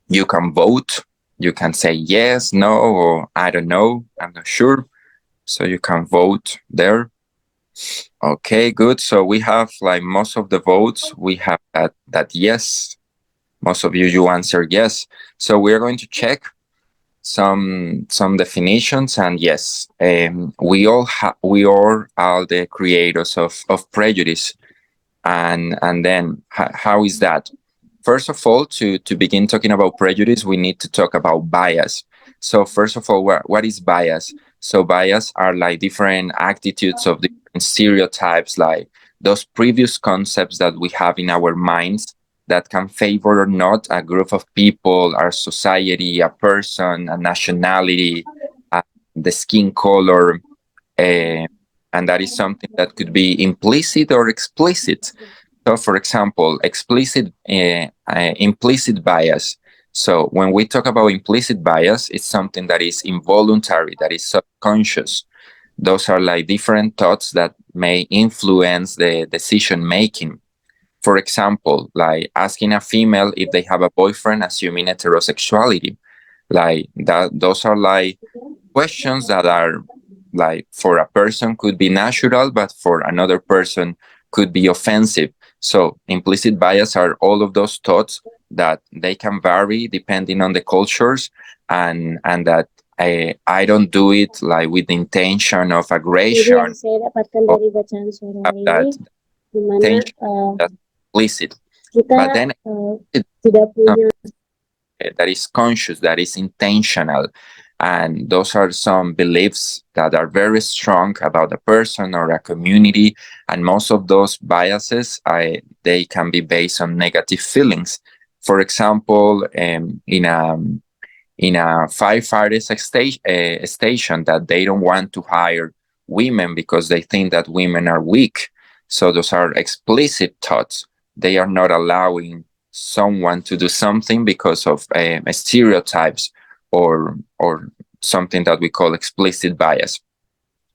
You can vote. You can say yes, no, or I don't know, I'm not sure. So you can vote there. Okay, good. So we have like most of the votes. We have that yes. Most of you answer yes. So we're going to check some definitions, and yes, we are the creators of prejudice. And then how is that? First of all, to begin talking about prejudice, we need to talk about bias. So first of all, what is bias? So bias are like different attitudes of different stereotypes, like those previous concepts that we have in our minds that can favor or not a group of people, our society, a person, a nationality, the skin color, uh, and that is something that could be implicit or explicit. So, for example, implicit bias. So, when we talk about implicit bias, it's something that is involuntary, that is subconscious. Those are like different thoughts that may influence the decision making. For example, like asking a female if they have a boyfriend, assuming heterosexuality. Like that, those are like questions that are like for a person could be natural, but for another person could be offensive. So implicit bias are all of those thoughts that they can vary depending on the cultures, and that I don't do it like with the intention of aggression or have that intention. That's implicit. But then it's that is conscious, that is intentional. And those are some beliefs that are very strong about a person or a community. And most of those biases, they can be based on negative feelings. For example, in a firefighter station, that they don't want to hire women because they think that women are weak. So those are explicit thoughts. They are not allowing someone to do something because of stereotypes or something that we call explicit bias.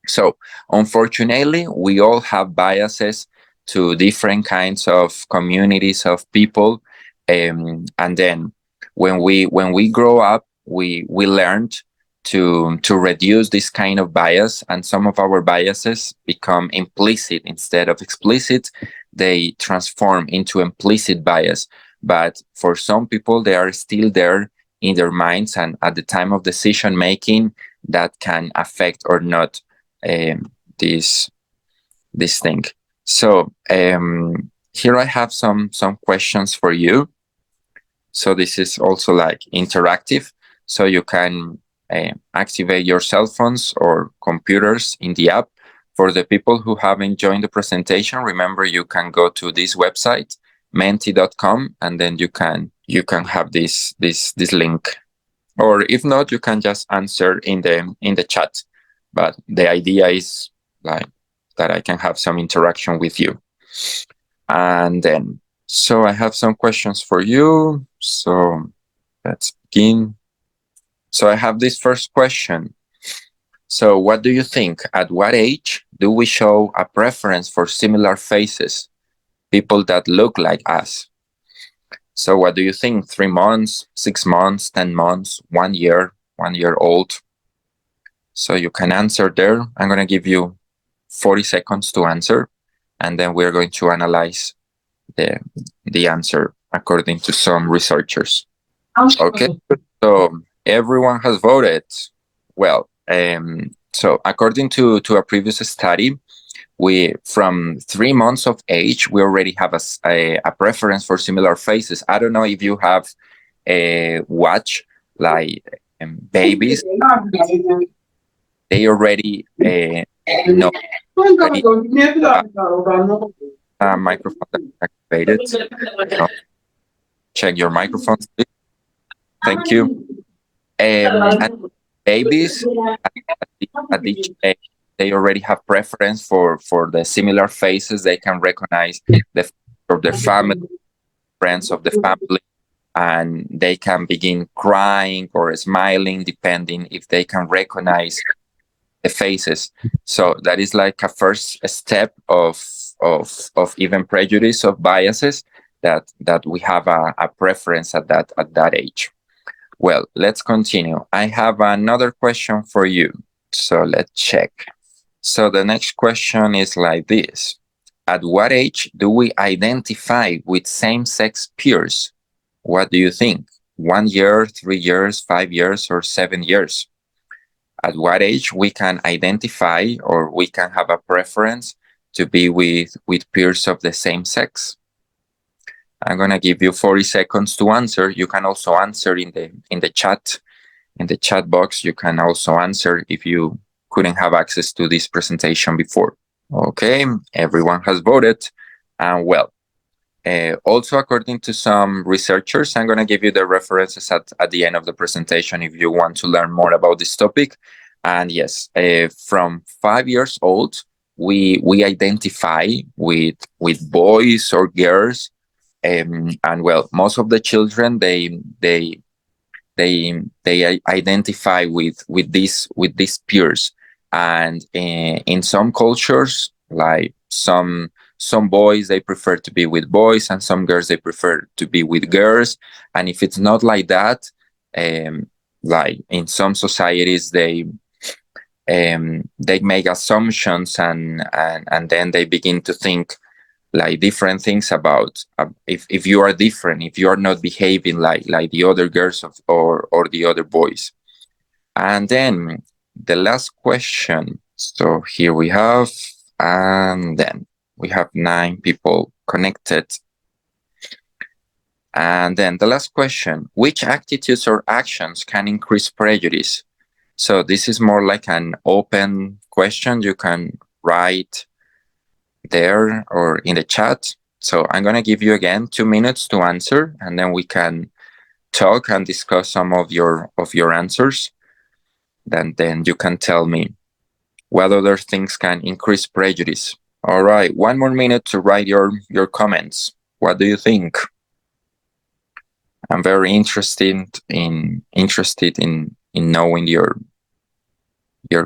So unfortunately, we all have biases to different kinds of communities of people, and then when we grow up, we learned to reduce this kind of bias, and some of our biases become implicit instead of explicit. They transform into implicit bias, but for some people, they are still there in their minds, and at the time of decision making, that can affect or not um, this this thing. So here I have some questions for you. So this is also like interactive. So you can activate your cell phones or computers in the app. For the people who haven't joined the presentation, remember you can go to this website, menti.com, and then you can have this link. Or if not, you can just answer in the chat. But the idea is like that I can have some interaction with you. And then, so I have some questions for you. So let's begin. So I have this first question. So what do you think? At what age do we show a preference for similar faces, people that look like us? So what do you think? 3 months, 6 months, 10 months, 1 year, 1 year old? So you can answer there. I'm going to give you 40 seconds to answer, and then we're going to analyze the answer according to some researchers. Okay, so everyone has voted. Well, so according to a previous study, we from 3 months of age, we already have a preference for similar faces. I don't know if you have watched like babies. They already know already microphone activated. Check your microphones, please. Thank you. And babies at each age, they already have preference for the similar faces. They can recognize the of their family, friends of the family, and they can begin crying or smiling depending if they can recognize the faces. So that is like a first step of even prejudice, of biases, that we have a preference at that age. Well, let's continue. I have another question for you. So let's check. So the next question is like this. At what age do we identify with same-sex peers? What do you think? 1 year, 3 years, 5 years, or 7 years? At what age we can identify or we can have a preference to be with peers of the same sex? I'm gonna give you 40 seconds to answer. You can also answer in the chat. In the chat box, you can also answer if you couldn't have access to this presentation before. Okay, everyone has voted. And well, also according to some researchers, I'm gonna give you the references at the end of the presentation if you want to learn more about this topic. And yes, from 5 years old, we identify with boys or girls, and well, most of the children they identify with these peers, and in some cultures, like some boys they prefer to be with boys, and some girls they prefer to be with girls. And if it's not like that, like in some societies they make assumptions, and then they begin to think like different things about if you are different, if you are not behaving like the other girls or the other boys. And then the last question. So here we have, and then we have 9 people connected. And then the last question, which attitudes or actions can increase prejudice? So this is more like an open question. You can write there or in the chat. So I'm going to give you again 2 minutes to answer, and then we can talk and discuss some of your answers. Then you can tell me what other things can increase prejudice. All right, 1 more minute to write your comments. What do you think? I'm very interested in knowing your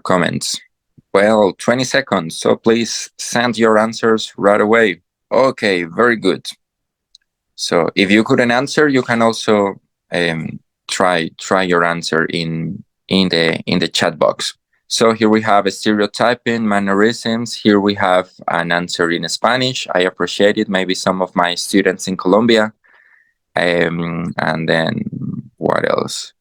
comments. Well, 20 seconds, so please send your answers right away. Okay, very good. So if you couldn't answer, you can also try your answer in the chat box. So here we have a stereotyping, mannerisms. Here we have an answer in Spanish. I appreciate it. Maybe some of my students in Colombia. And then what else?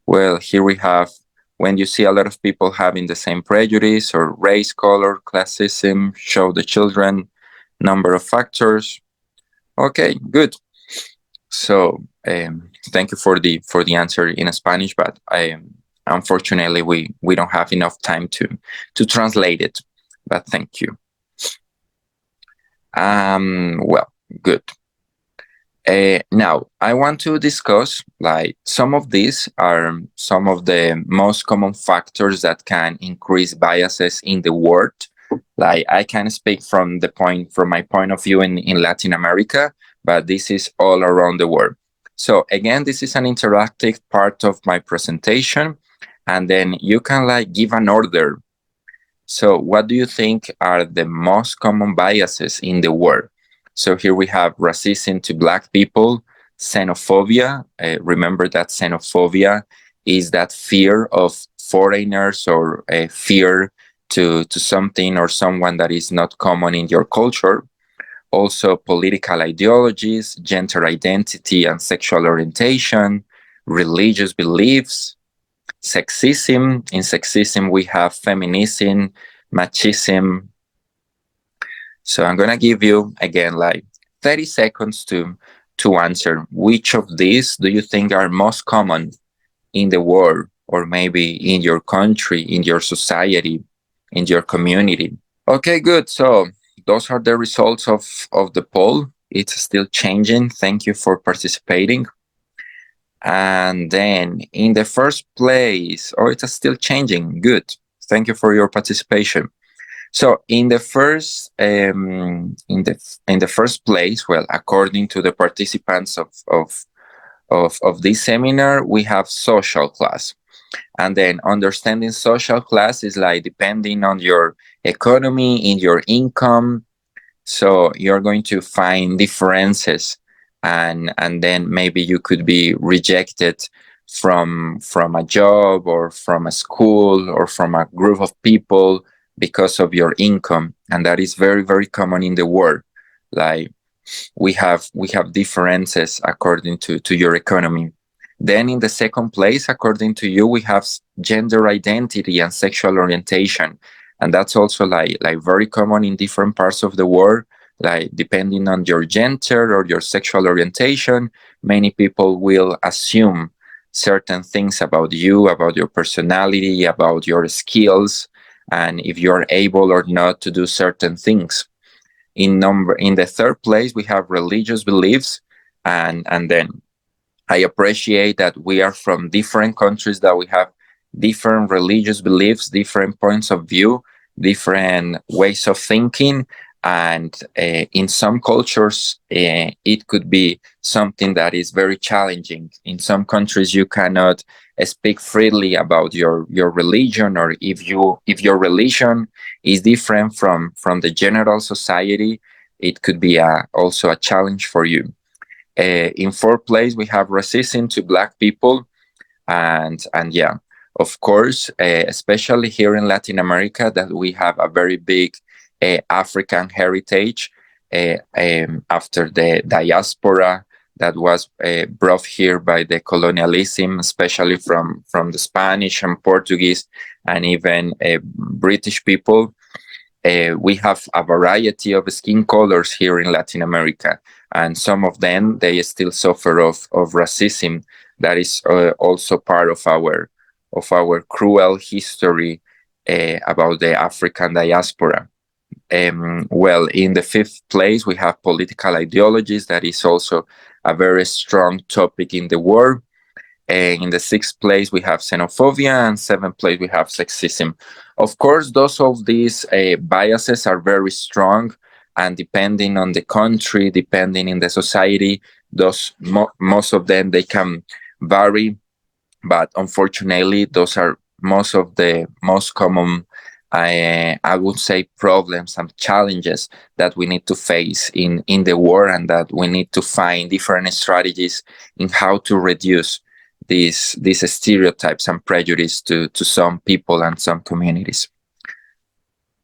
Well, here we have when you see a lot of people having the same prejudice, or race, color, classism, show the children, number of factors. Okay, good. So thank you for the answer in Spanish, but unfortunately we don't have enough time to translate it. But thank you. Well, good. Now I want to discuss like some of these are some of the most common factors that can increase biases in the world. Like I can speak from my point of view in Latin America, but this is all around the world. So again, this is an interactive part of my presentation, and then you can like give an order. So what do you think are the most common biases in the world? So here we have racism to Black people, xenophobia. Remember that xenophobia is that fear of foreigners, or a fear to something or someone that is not common in your culture. Also political ideologies, gender identity and sexual orientation, religious beliefs, sexism. In sexism, we have feminism, machismo. So I'm going to give you, again, like 30 seconds to answer. Which of these do you think are most common in the world, or maybe in your country, in your society, in your community? Okay, good. So those are the results of the poll. It's still changing. Thank you for participating. And then in the first place, it's still changing. Good. Thank you for your participation. So in the first place, well, according to the participants of this seminar, we have social class. And then understanding social class is like depending on your economy, in your income. So you're going to find differences, and then maybe you could be rejected from a job or from a school or from a group of people because of your income, and that is very, very common in the world. Like we have differences according to your economy. Then in the second place, according to you, we have gender identity and sexual orientation, and that's also like very common in different parts of the world. Like depending on your gender or your sexual orientation, many people will assume certain things about you, about your personality, about your skills, and if you're able or not to do certain things. In the third place, we have religious beliefs, and then I appreciate that we are from different countries, that we have different religious beliefs, different points of view, different ways of thinking. And in some cultures, it could be something that is very challenging. In some countries, you cannot speak freely about your religion, or if your religion is different from the general society, it could be also a challenge for you. In fourth place, we have racism to Black people, and yeah, of course, especially here in Latin America, that we have a very big African heritage after the diaspora that was brought here by the colonialism, especially from the Spanish and Portuguese and even British people. We have a variety of skin colors here in Latin America, and some of them, they still suffer of racism. That is also part of our cruel history about the African diaspora. Well, in the fifth place, we have political ideologies. That is also a very strong topic in the world. And in the sixth place, we have xenophobia, and seventh place, we have sexism. Of course, those of these biases are very strong, and depending on the country, depending in the society, those most of them, they can vary. But unfortunately, those are most of the most common, I would say, problems and challenges that we need to face in the world, and that we need to find different strategies in how to reduce these stereotypes and prejudice to some people and some communities.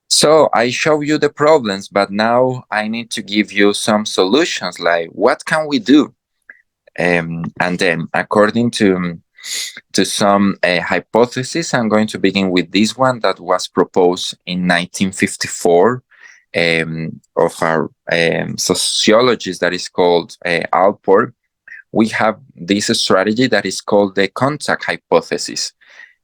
So I show you the problems, but now I need to give you some solutions, like what can we do? And then according to some hypotheses, I'm going to begin with this one that was proposed in 1954 of our sociologist that is called Alport. We have this strategy that is called the contact hypothesis.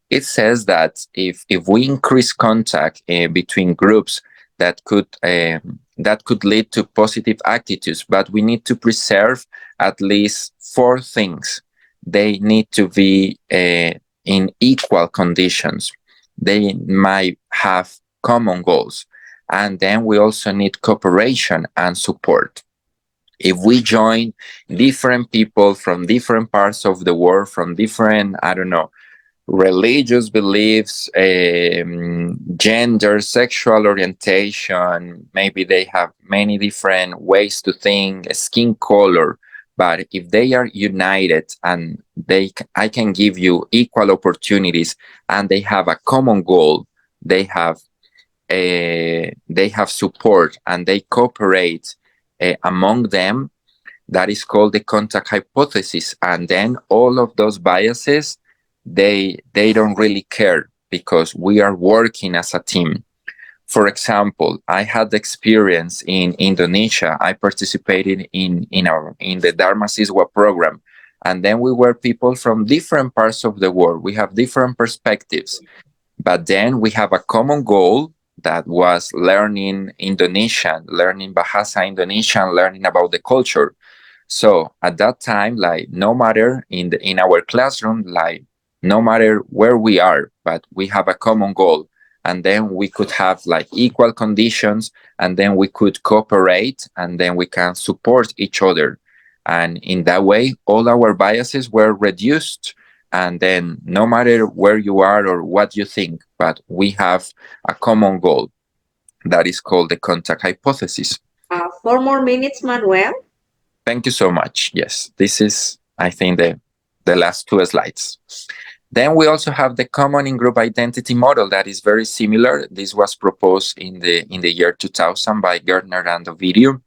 It says that if we increase contact between groups, that could lead to positive attitudes, but we need to preserve at least four things. They need to be in equal conditions. They might have common goals, and then we also need cooperation and support. If we join different people from different parts of the world, from different, I don't know, religious beliefs, gender, sexual orientation, maybe they have many different ways to think, skin color, but if they are united and I can give you equal opportunities, and they have a common goal, they have support, and they cooperate among them. That is called the contact hypothesis. And then all of those biases, they don't really care, because we are working as a team. For example, I had experience in Indonesia. I participated in the Dharma Siswa program, and then we were people from different parts of the world. We have different perspectives, but then we have a common goal, that was learning Indonesian, learning Bahasa Indonesian, learning about the culture. So at that time, like, no matter in our classroom, like, no matter where we are, but we have a common goal, and then we could have like equal conditions, and then we could cooperate, and then we can support each other, and in that way, all our biases were reduced. And then no matter where you are or what you think, but we have a common goal. That is called the contact hypothesis. 4 more minutes, Manuel. Thank you so much. Yes, this is, I think, the the last two slides. Then we also have the common in-group identity model that is very similar. This was proposed in the year 2000 by Gertner and Ovidio,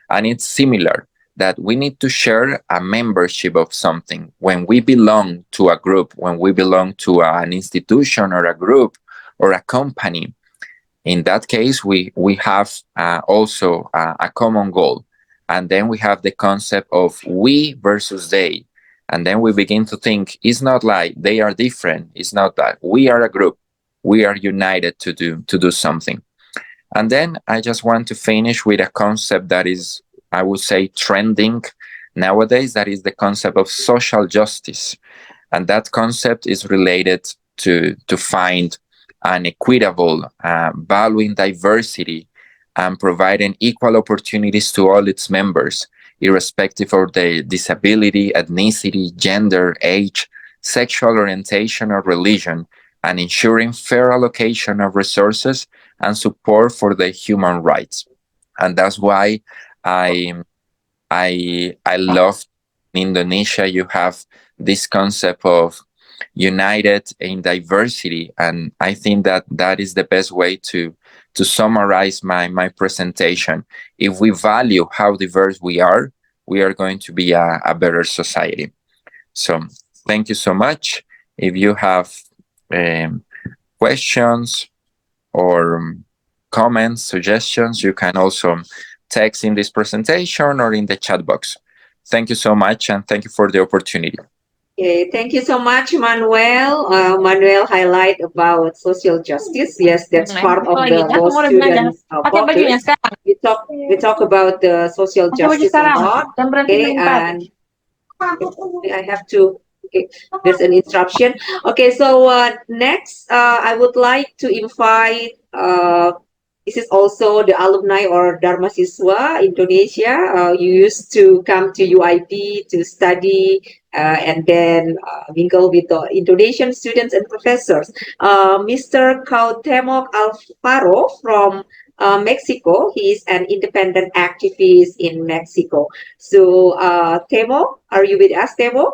and it's similar that we need to share a membership of something. When we belong to a group, when we belong to an institution or a group or a company, in that case, we have also a common goal. And then we have the concept of we versus they. And then we begin to think, it's not like they are different. It's not that we are a group. We are united to do something. And then I just want to finish with a concept that is, I would say, trending nowadays. That is the concept of social justice. And that concept is related to find an equitable, valuing diversity and providing equal opportunities to all its members, irrespective of their disability, ethnicity, gender, age, sexual orientation, or religion, and ensuring fair allocation of resources and support for the human rights. And that's why I love in Indonesia, you have this concept of united in diversity. And I think that is the best way to summarize my presentation. If we value how diverse we are going to be a better society. So thank you so much. If you have questions or comments, suggestions, you can also text in this presentation or in the chat box. Thank you so much, and thank you for the opportunity. Okay, thank you so much, Manuel. Manuel highlight about social justice. Yes, that's part of the law student focus. We talk about the social justice a lot. Okay, and I have to. Okay, there's an interruption. Okay, so next, I would like to invite. This is also the alumni or Dharma Siswa Indonesia. You used to come to UIP to study and then mingle with the Indonesian students and professors. Mr. Cuauhtemoc Alfaro from Mexico. He is an independent activist in Mexico. So, Temo, are you with us, Temo?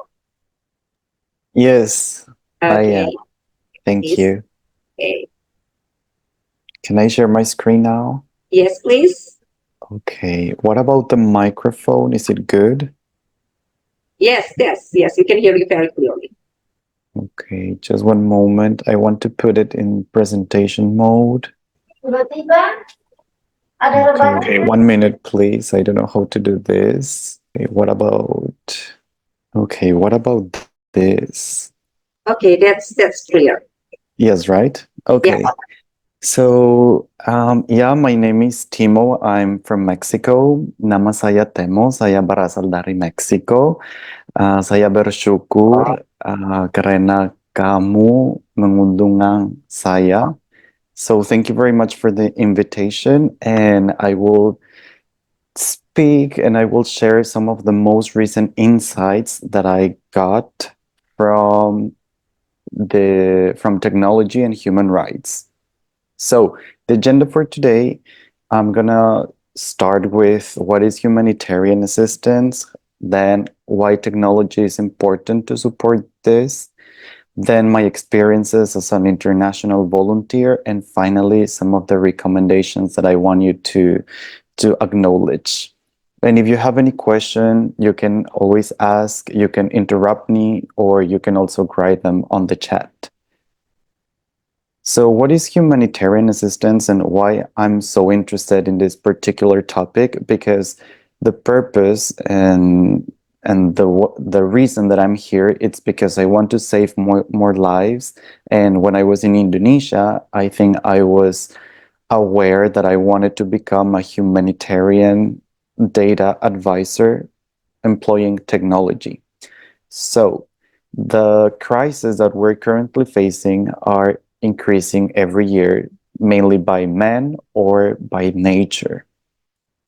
Yes, I Okay. am. Thank Please. you. Okay. Can I share my screen now? Yes, please. Okay. What about the microphone? Is it good? Yes, we can hear you very clearly. Okay, just one moment. I want to put it in presentation mode. Okay, 1 minute, please. I don't know how to do this. Okay, what about this? Okay, that's clear. Yes, right? Okay. Yeah. So, yeah, my name is Timo. I'm from Mexico. Nama saya Temo. Saya berasal dari Meksiko. Saya bersyukur karena kamu mengundang saya. So thank you very much for the invitation, and I will speak and I will share some of the most recent insights that I got from technology and human rights. So the agenda for today, I'm gonna start with what is humanitarian assistance, then why technology is important to support this, then my experiences as an international volunteer, and finally some of the recommendations that I want you to acknowledge. And if you have any question, you can always ask, you can interrupt me, or you can also write them on the chat. So what is humanitarian assistance and why I'm so interested in this particular topic? Because the purpose and the reason that I'm here, it's because I want to save more lives. And when I was in Indonesia, I think I was aware that I wanted to become a humanitarian data advisor employing technology. So the crises that we're currently facing are increasing every year, mainly by man or by nature.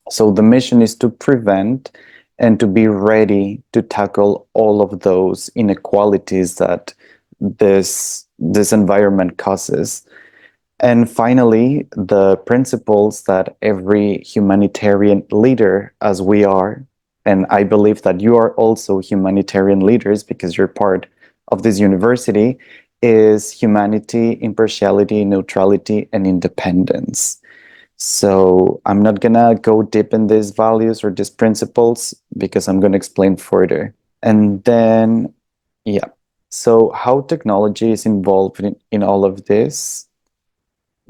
So the mission is to prevent and to be ready to tackle all of those inequalities that this environment causes. And finally, the principles that every humanitarian leader, as we are, and I believe that you are also humanitarian leaders because you're part of this university, is humanity, impartiality, neutrality, and independence. So I'm not gonna go deep in these values or these principles because I'm gonna explain further. And then, yeah. So how technology is involved in all of this?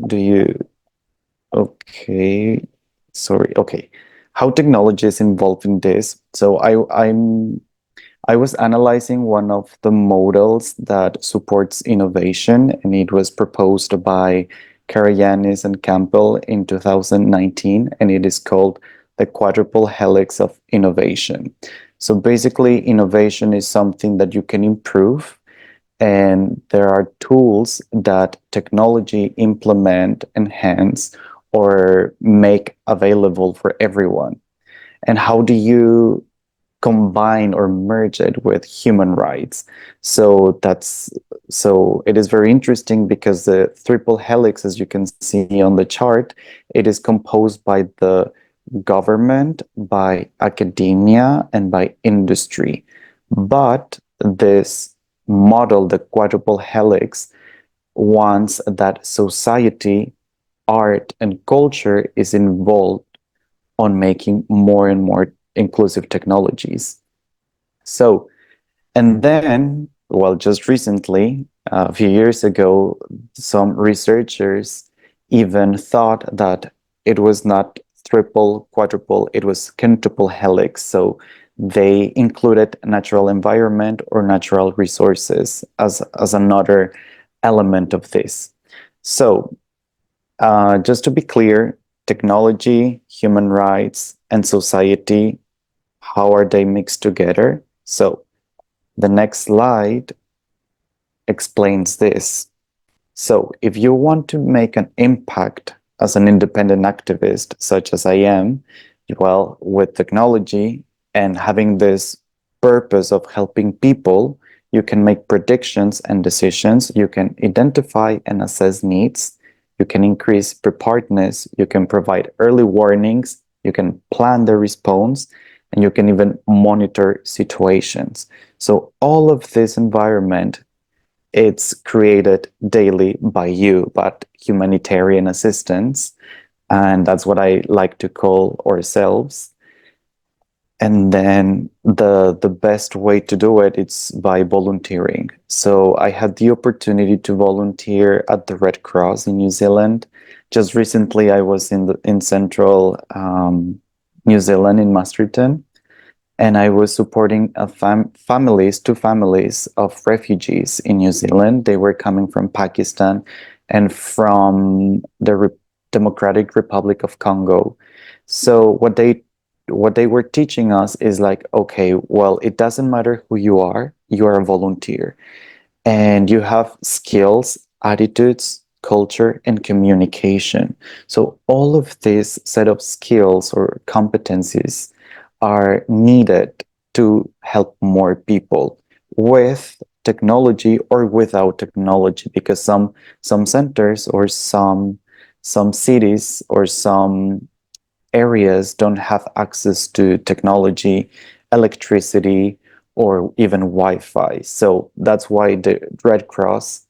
Do you, okay, sorry, okay. How technology is involved in this? So I was analyzing one of the models that supports innovation, and it was proposed by Karayanis and Campbell in 2019, and it is called the quadruple helix of innovation. So basically, innovation is something that you can improve, and there are tools that technology implement, enhance, or make available for everyone. And how do you combine or merge it with human rights? So it is very interesting because the triple helix, as you can see on the chart, it is composed by the government, by academia, and by industry. But this model, the quadruple helix, wants that society, art, and culture is involved on making more and more inclusive technologies. So, and then, well, just recently, a few years ago, some researchers even thought that it was not triple, quadruple, it was quintuple helix. So they included natural environment or natural resources as another element of this. So just to be clear, technology, human rights, and society, how are they mixed together? So the next slide explains this. So if you want to make an impact as an independent activist, such as I am, well, with technology and having this purpose of helping people, you can make predictions and decisions. You can identify and assess needs. You can increase preparedness. You can provide early warnings. You can plan the response, and you can even monitor situations. So all of this environment, it's created daily by you, but humanitarian assistance. And that's what I like to call ourselves. And then the best way to do it, it's by volunteering. So I had the opportunity to volunteer at the Red Cross in New Zealand. Just recently, I was in central New Zealand in Masterton, and I was supporting two families of refugees in New Zealand. They were coming from Pakistan and from the Democratic Republic of Congo. So what they were teaching us is like, okay, well, it doesn't matter who you are a volunteer, and you have skills, attitudes, culture, and communication. So all of this set of skills or competencies are needed to help more people with technology or without technology, because some centers or some cities or some areas don't have access to technology, electricity, or even Wi-Fi. So that's why the Red Cross,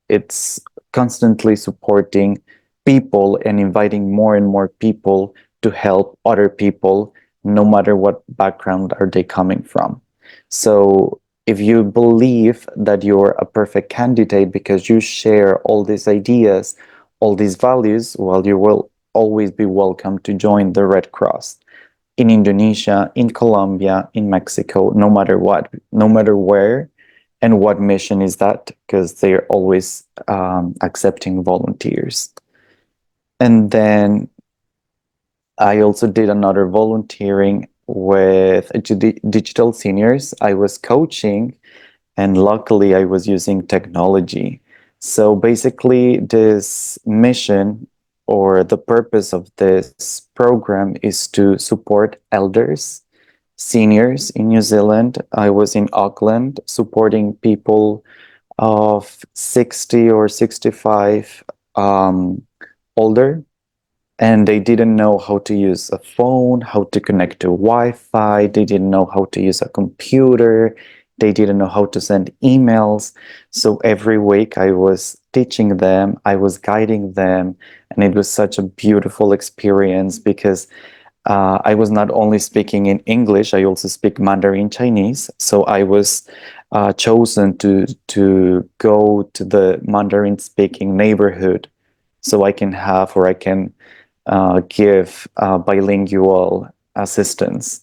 it's constantly supporting people and inviting more and more people to help other people, no matter what background are they coming from. So if you believe that you're a perfect candidate because you share all these ideas, all these values, well, you will always be welcome to join the Red Cross in Indonesia, in Colombia, in Mexico, no matter what, no matter where and what mission is that, because they're always accepting volunteers. And then I also did another volunteering with digital seniors. I was coaching, and luckily I was using technology. So basically, this mission or the purpose of this program is to support elders, seniors in New Zealand. I was in Auckland supporting people of 60 or 65 older, and they didn't know how to use a phone, how to connect to Wi-Fi. They didn't know how to use a computer. They didn't know how to send emails. So every week I was teaching them, I was guiding them, and it was such a beautiful experience because I was not only speaking in English, I also speak Mandarin Chinese. So I was chosen to go to the Mandarin speaking neighborhood so I can have, or I can give bilingual assistance.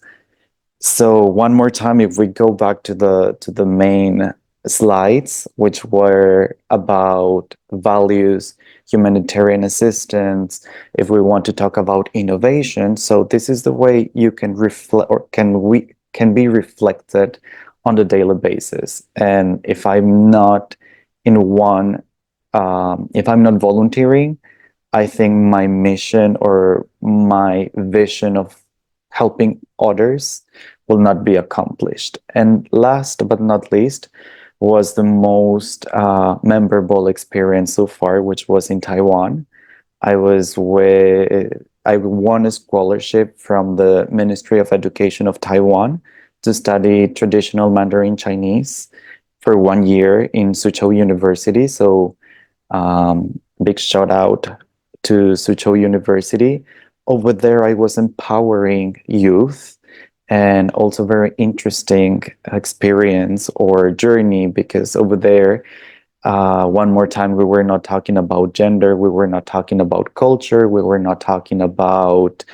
So one more time, if we go back to the main slides, which were about values, humanitarian assistance, if we want to talk about innovation, so this is the way you can reflect, or can be reflected on the daily basis. And if I'm not in one, if I'm not volunteering, I think my mission or my vision of helping others will not be accomplished. And last but not least was the most memorable experience so far, which was in Taiwan. I won a scholarship from the Ministry of Education of Taiwan to study traditional Mandarin Chinese for 1 year in Suzhou University. So big shout out to Suzhou University. Over there, I was empowering youth, and also very interesting experience or journey, because over there, one more time, we were not talking about gender, we were not talking about culture, we were not talking about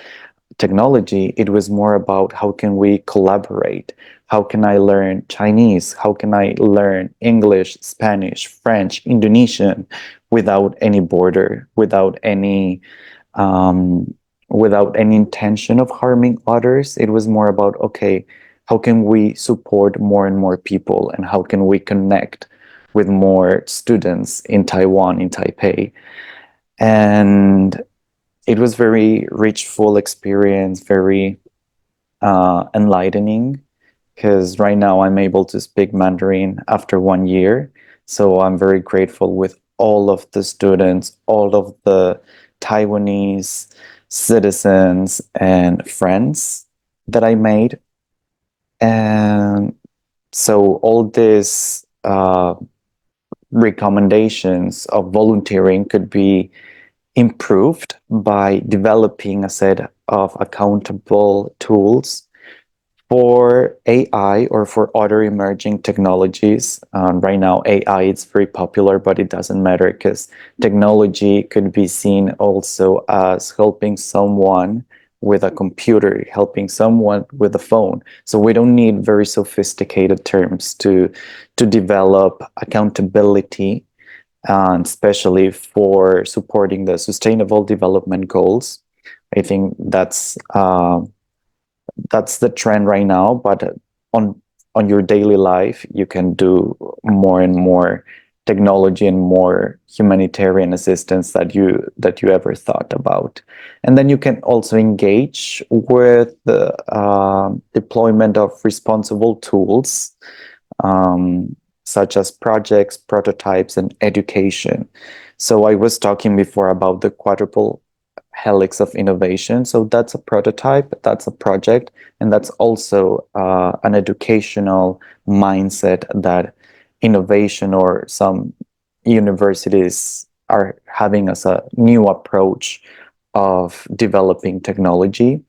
technology. It was more about how can we collaborate? How can I learn Chinese? How can I learn English, Spanish, French, Indonesian without any border, um, without any intention of harming others? It was more about, okay, how can we support more and more people, and how can we connect with more students in Taiwan, in Taipei? And it was very rich, full experience, very enlightening, because right now I'm able to speak Mandarin after 1 year. So I'm very grateful with all of the students, all of the Taiwanese citizens and friends that I made. And so all these recommendations of volunteering could be improved by developing a set of accountable tools for AI or for other emerging technologies. Right now, AI is very popular, but it doesn't matter, because technology could be seen also as helping someone with a computer, helping someone with a phone. So we don't need very sophisticated terms to develop accountability, and especially for supporting the Sustainable Development Goals. I think that's the trend right now. But on your daily life, you can do more and more technology and more humanitarian assistance that you ever thought about. And then you can also engage with the deployment of responsible tools, such as projects, prototypes, and education. So I was talking before about the quadruple helix of innovation. So that's a prototype, that's a project, and that's also an educational mindset that innovation or some universities are having as a new approach of developing technology.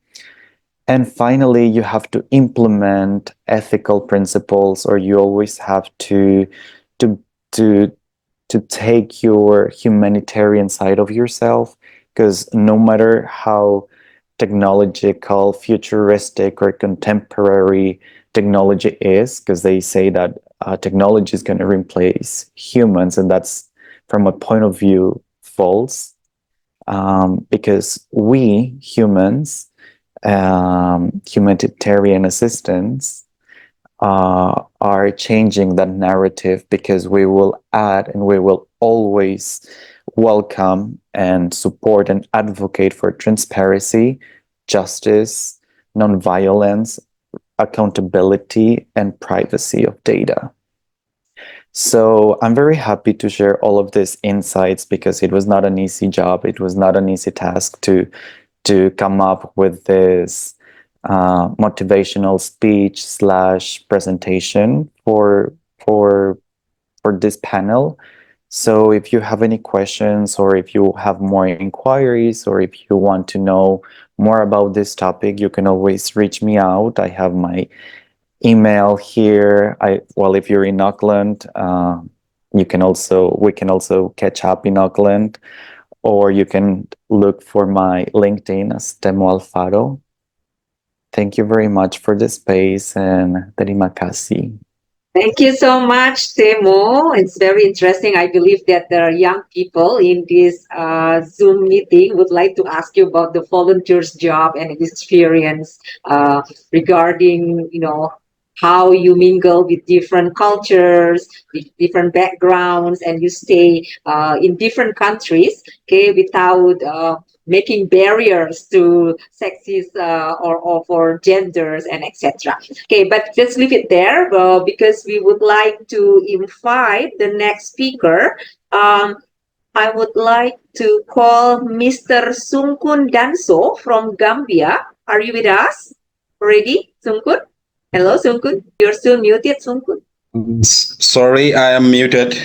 And finally, you have to implement ethical principles, or you always have to to to to take your humanitarian side of yourself, because no matter how technological, futuristic, or contemporary technology is, because they say that technology is going to replace humans, and that's, from a point of view, false, because we humans, humanitarian assistants, are changing that narrative, because we will add and we will always welcome and support and advocate for transparency, justice, nonviolence, accountability, and privacy of data. So I'm very happy to share all of these insights because it was not an easy job. It was not an easy task to come up with this motivational speech / presentation for this panel. So if you have any questions, or if you have more inquiries, or if you want to know more about this topic, you can always reach me out. I have my email here. Well, if you're in Auckland, we can also catch up in Auckland, or you can look for my LinkedIn as Temo Alfaro. Thank you very much for the space, and terima kasih. Thank you so much, Temo. It's very interesting. I believe that there are young people in this Zoom meeting would like to ask you about the volunteers job and experience regarding, how you mingle with different cultures, with different backgrounds, and you stay in different countries, okay, without making barriers to sexist or for genders and etc. Okay, but let's leave it there because we would like to invite the next speaker. I would like to call Mr. Sunkung Danso from Gambia. Are you with us? Ready, Sunkung? Hello, Sunkung. You're still muted, Sunkung. Sorry, I am muted.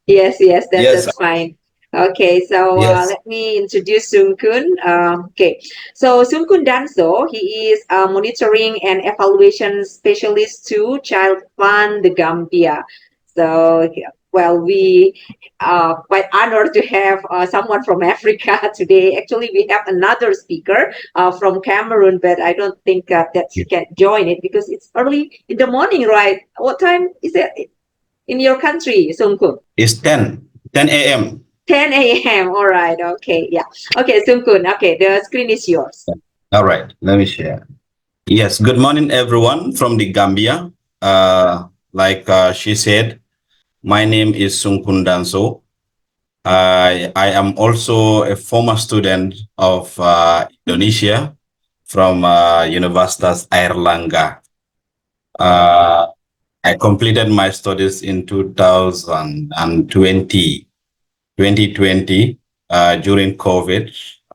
Yes, that's fine. Okay, so let me introduce Sunkung. Okay, so Sunkung Danso, he is a monitoring and evaluation specialist to Childfund The Gambia. So, well, we are quite honored to have someone from Africa today. Actually, we have another speaker from Cameroon, but I don't think that he can join it because it's early in the morning, right? What time is it in your country, Sunkung? It's 10 a.m. 10 a.m. All right. Okay. Yeah. Okay, Sunkung. Okay, the screen is yours. All right. Let me share. Yes. Good morning, everyone from the Gambia. Like she said, my name is Sunkung Danso. I am also a former student of Indonesia from Universitas Airlangga. I completed my studies in 2020 during COVID.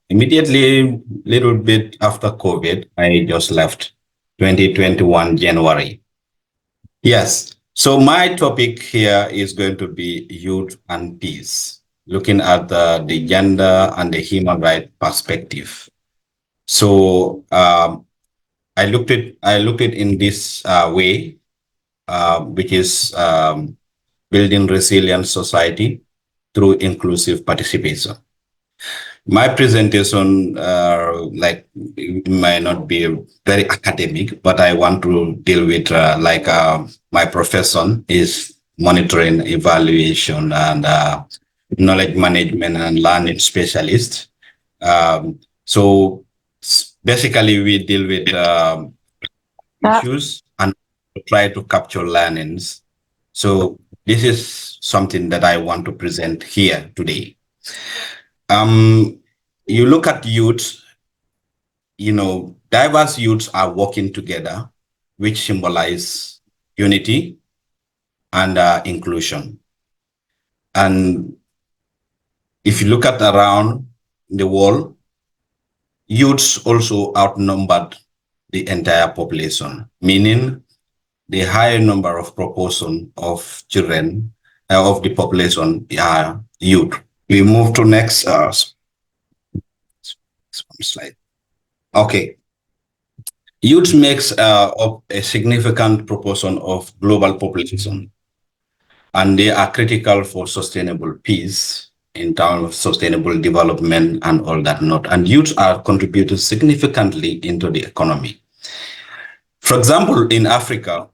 Immediately, little bit after COVID, I just left 2021 January. Yes. So my topic here is going to be youth and peace, looking at the gender and the human rights perspective. So I looked at in this way, which is building resilient society through inclusive participation. My presentation, it might not be very academic, but I want to deal with my profession is monitoring, evaluation, and knowledge management and learning specialist. So basically, we deal with issues and try to capture learnings. So this is something that I want to present here today. You look at youth, diverse youths are working together, which symbolize unity and inclusion. And if you look at around the world, youths also outnumbered the entire population, meaning the higher number of proportion of children of the population are youth. We move to next slide. Okay. Youth makes up a significant proportion of global population, and they are critical for sustainable peace in terms of sustainable development and all that not. And youth are contributing significantly into the economy. For example, in Africa,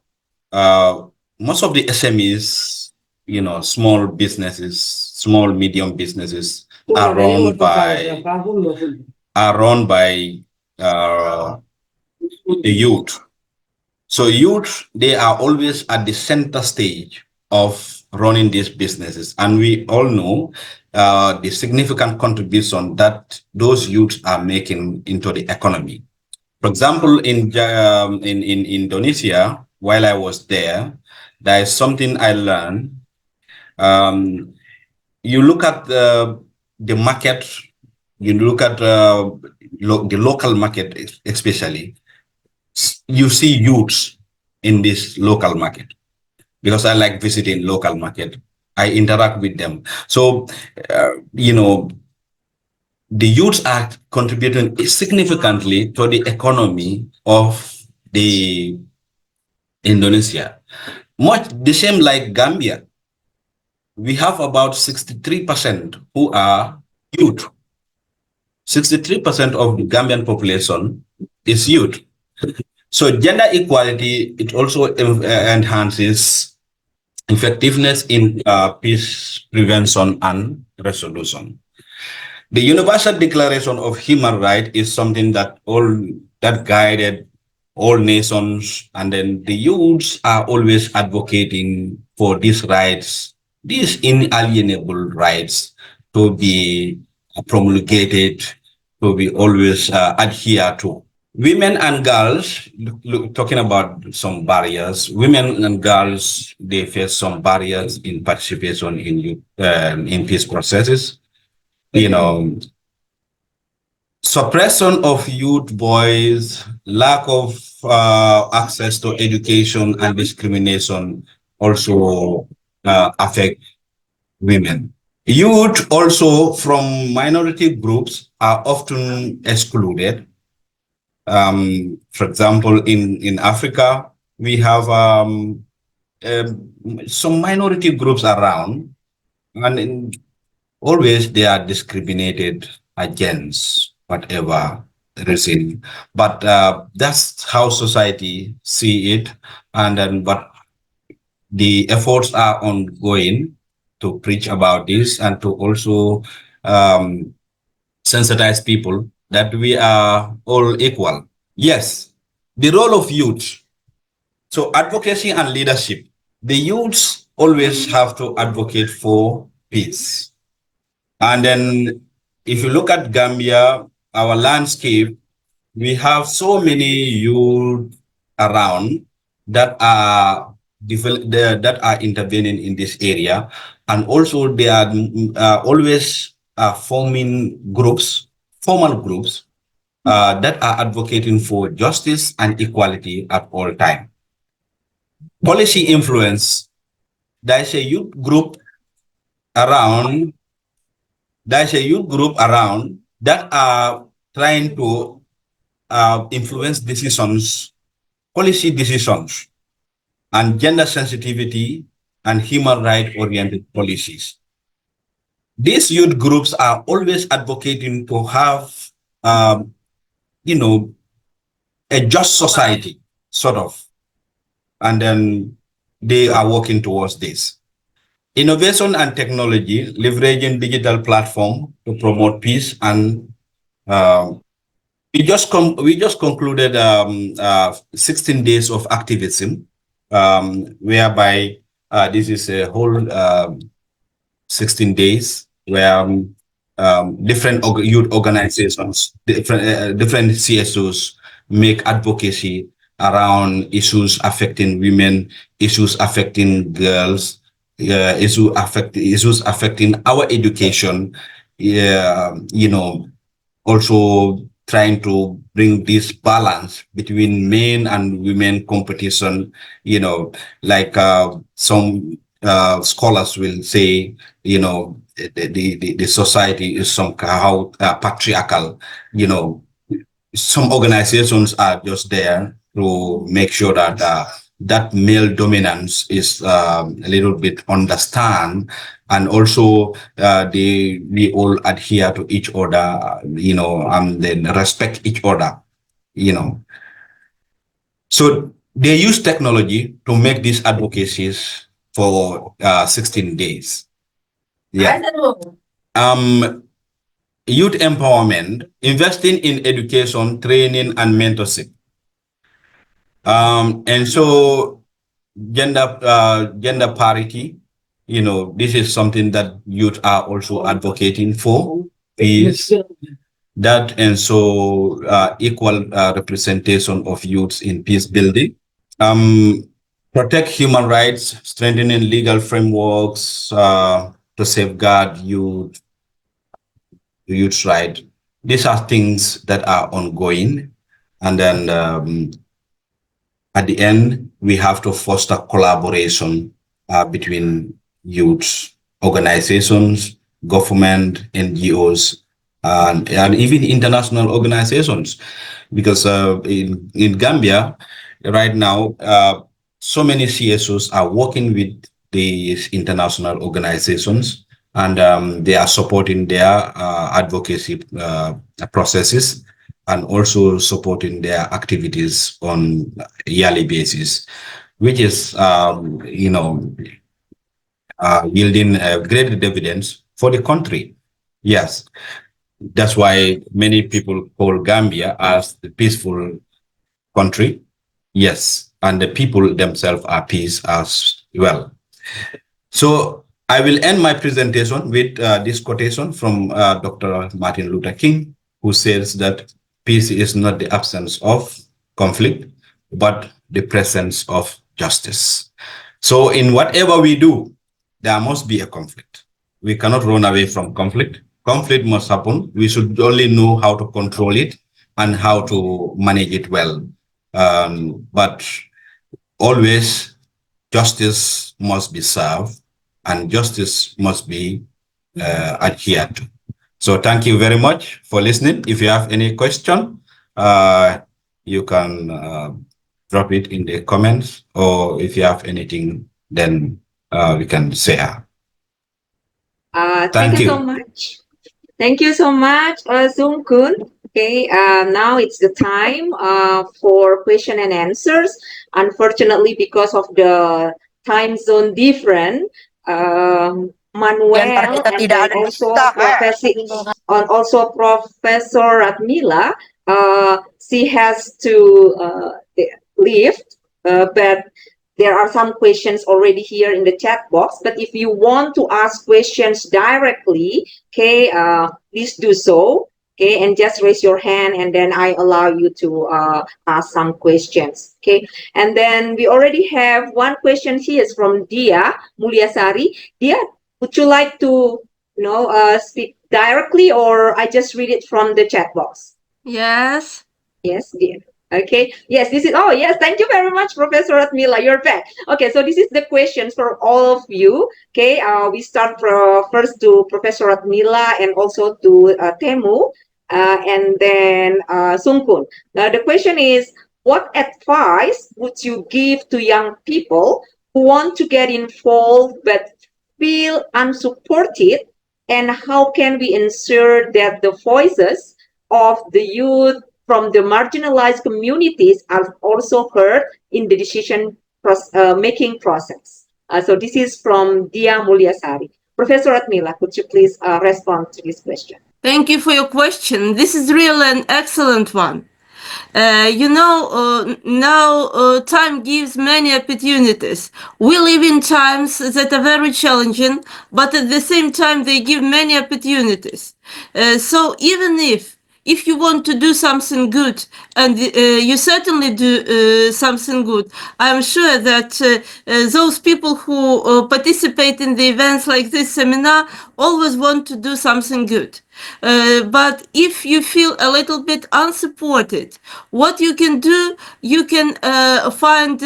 most of the SMEs, small businesses, small medium businesses are run by the youth. So youth, they are always at the center stage of running these businesses. And we all know the significant contribution that those youths are making into the economy. For example, in Indonesia, while I was there, there is something I learned You look at the market, you look at the local market especially, you see youths in this local market, because I like visiting local market. I interact with them. So, you know, the youths are contributing significantly to the economy of the Indonesia. Much the same like Gambia. We have about 63% who are youth. 63% of the Gambian population is youth. So gender equality, it also enhances effectiveness in peace prevention and resolution. The Universal Declaration of Human Rights is something that guided all nations, and then the youths are always advocating for these rights, these inalienable rights, to be promulgated, to be always adhered to. Women and girls, talking about some barriers, women and girls, they face some barriers in participation in peace processes. You know, suppression of youth voice, lack of access to education, and discrimination also affect women. Youth also from minority groups are often excluded. For example, in Africa, we have some minority groups around, and always they are discriminated against, whatever reason. But that's how society see it, and then but the efforts are ongoing to preach about this and to also sensitize people that we are all equal. Yes, the role of youth. So advocacy and leadership. The youths always have to advocate for peace. And then if you look at Gambia, our landscape, we have so many youth around that are intervening in this area, and also they are always forming groups, formal groups that are advocating for justice and equality at all time. Policy influence. There's a youth group around. There's a youth group around that are trying to influence decisions, policy decisions, and gender sensitivity and human rights oriented policies. These youth groups are always advocating to have, you know, a just society, sort of, and then they are working towards this. Innovation and technology, leveraging digital platform to promote peace, and we just concluded 16 days of activism, whereby this is a whole 16 days where different youth organizations, different CSOs make advocacy around issues affecting women, issues affecting girls, issues affecting our education. You know, also trying to bring this balance between men and women competition. You know, like some scholars will say, you know, the society is somehow patriarchal. You know, some organizations are just there to make sure that that male dominance is a little bit understand, and also we all adhere to each other, you know, and then respect each other, you know. So they use technology to make these advocacies for 16 days. Yeah. Youth empowerment, investing in education, training, and mentorship. And so gender parity, you know, this is something that youth are also advocating for. Is that, and so equal representation of youths in peace building. protect human rights, strengthening legal frameworks to safeguard youth's right. These are things that are ongoing. And then at the end, we have to foster collaboration between youth organizations, government, NGOs, and even international organizations. Because in Gambia, right now, so many CSOs are working with these international organizations, and they are supporting their advocacy processes, and also supporting their activities on a yearly basis, which is, yielding great dividends for the country. Yes, that's why many people call Gambia as the peaceful country. Yes, and the people themselves are peace as well. So I will end my presentation with this quotation from Dr. Martin Luther King, who says that peace is not the absence of conflict, but the presence of justice. So in whatever we do, there must be a conflict. We cannot run away from conflict. Conflict must happen. We should only know how to control it and how to manage it well. But always justice must be served and justice must be adhered to. So thank you very much for listening. If you have any question, you can drop it in the comments, or if you have anything, then we can say. Thank you so much. Thank you so much, Sunkung. Okay, now it's the time for question and answers. Unfortunately, because of the time zone different, Manuel and then also Professor Ratmila, she has to leave, but there are some questions already here in the chat box. But if you want to ask questions directly, okay, please do so. Okay, and just raise your hand, and then I allow you to ask some questions. Okay, and then we already have one question here is from Dia Mulyasari. Dia, would you like to speak directly, or I just read it from the chat box? Yes. Yes, Dia. Okay. Yes, this is. Oh, yes. Thank you very much, Professor Ratmila. You're back. Okay. So this is the questions for all of you. Okay. We start first to Professor Ratmila and also to Temu, and then Sunkung. Now the question is, what advice would you give to young people who want to get involved but feel unsupported, and how can we ensure that the voices of the youth from the marginalized communities are also heard in the decision making process? So this is from Dia Mulyasari. Professor Ratmila, could you please respond to this question? Thank you for your question. This is really an excellent one. Now time gives many opportunities. We live in times that are very challenging, but at the same time, they give many opportunities. So even if you want to do something good, and you certainly do something good, I'm sure that those people who participate in the events like this seminar always want to do something good. But if you feel a little bit unsupported, what you can do, you can find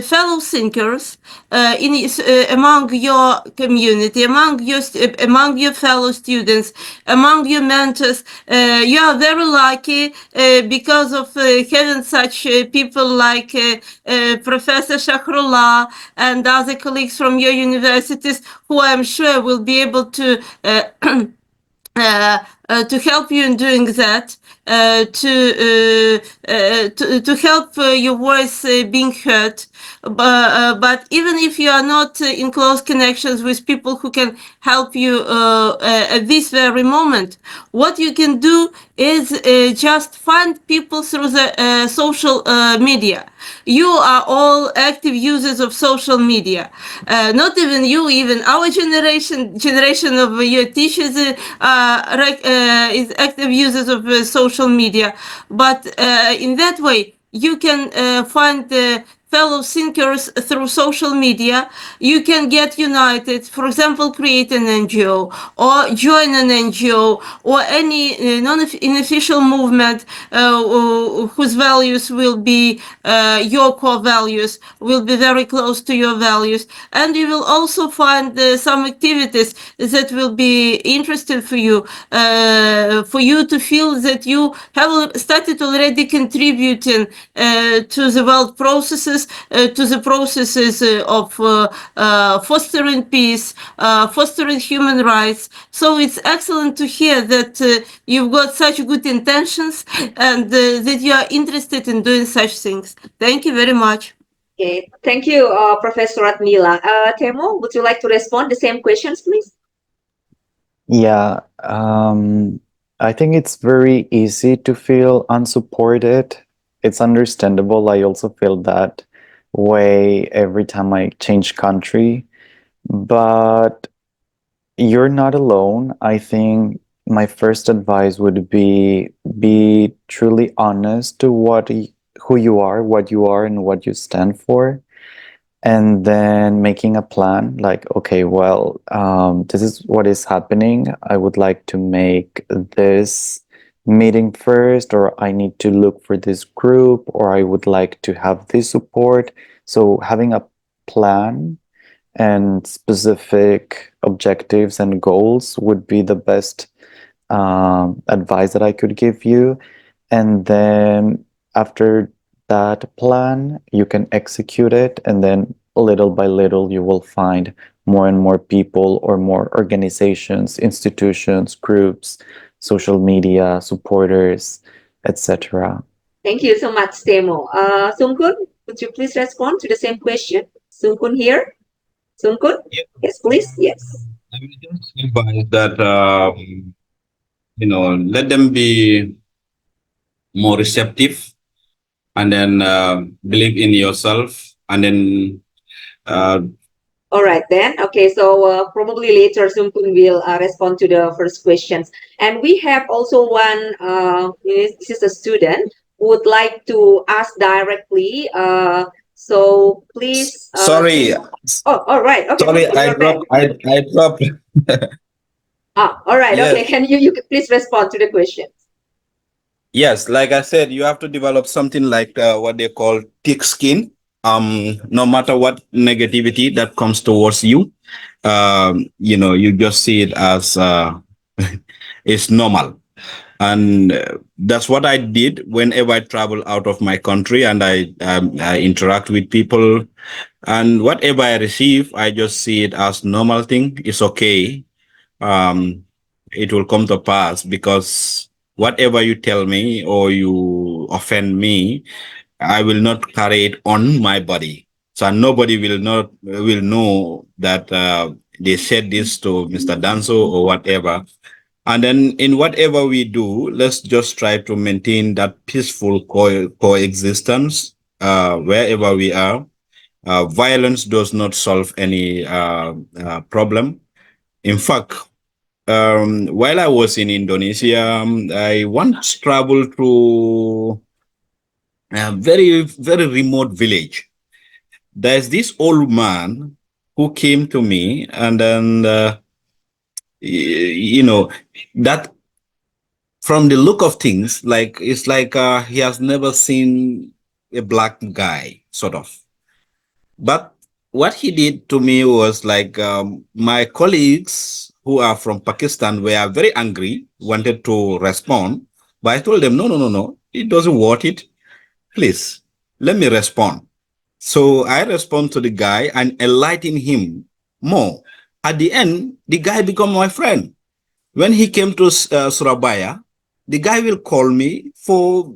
fellow thinkers among your community, among your fellow students, among your mentors. You are very lucky because of having such people like Professor Shahrullah and other colleagues from your universities, who I'm sure will be able to help you in doing that, to help your voice being heard. But even if you are not in close connections with people who can help you at this very moment, what you can do is just find people through the social media. You are all active users of social media. Not even you, even our generation of your teachers is active users of social media. But in that way, you can find fellow thinkers through social media, you can get united. For example, create an NGO or join an NGO or any non-official movement whose values will be your core values, will be very close to your values. And you will also find some activities that will be interesting for you to feel that you have started already contributing to the world processes, to the processes of fostering peace, fostering human rights. So it's excellent to hear that you've got such good intentions and that you are interested in doing such things. Thank you very much. Okay, thank you, Professor Admila. Temo, would you like to respond the same questions, please? Yeah, I think it's very easy to feel unsupported. It's understandable. I also feel that way every time I change country, but you're not alone. I think my first advice would be truly honest to who you are, what you are, and what you stand for, and then making a plan like, okay, well, this is what is happening. I would like to make this meeting first, or I need to look for this group, or I would like to have this support. So having a plan and specific objectives and goals would be the best advice that I could give you. And then after that plan, you can execute it, and then little by little you will find more and more people or more organizations, institutions, groups, social media, supporters, etc. Thank you so much, Temo. Sunkun, would you please respond to the same question? Sunkun here. Sunkun? Yeah. Yes, please. Yes. I will just advise that, let them be more receptive, and then believe in yourself, and then all right then. Okay, so probably later Sunkun will respond to the first questions. And we have also one, this is a student who would like to ask directly. So please. sorry. Oh, all right. Okay. Sorry, I dropped. I dropped. All right. Yes. Okay. Can you please respond to the question? Yes, like I said, you have to develop something like what they call thick skin. No matter what negativity that comes towards you, you just see it as it's normal. And that's what I did whenever I travel out of my country, and I interact with people, and whatever I receive, I just see it as normal thing. It's okay. It will come to pass, because whatever you tell me or you offend me, I will not carry it on my body. So nobody will know that they said this to Mr. Danso or whatever. And then in whatever we do, let's just try to maintain that peaceful coexistence wherever we are. Violence does not solve any problem. In fact, while I was in Indonesia, I once traveled to a very, very remote village. There's this old man who came to me, and then, that from the look of things, like it's like he has never seen a black guy, sort of. But what he did to me was like, my colleagues who are from Pakistan were very angry, wanted to respond, but I told them, no, it doesn't worth it. Please, let me respond. So I respond to the guy and enlighten him more. At the end, the guy became my friend. When he came to Surabaya, the guy will call me for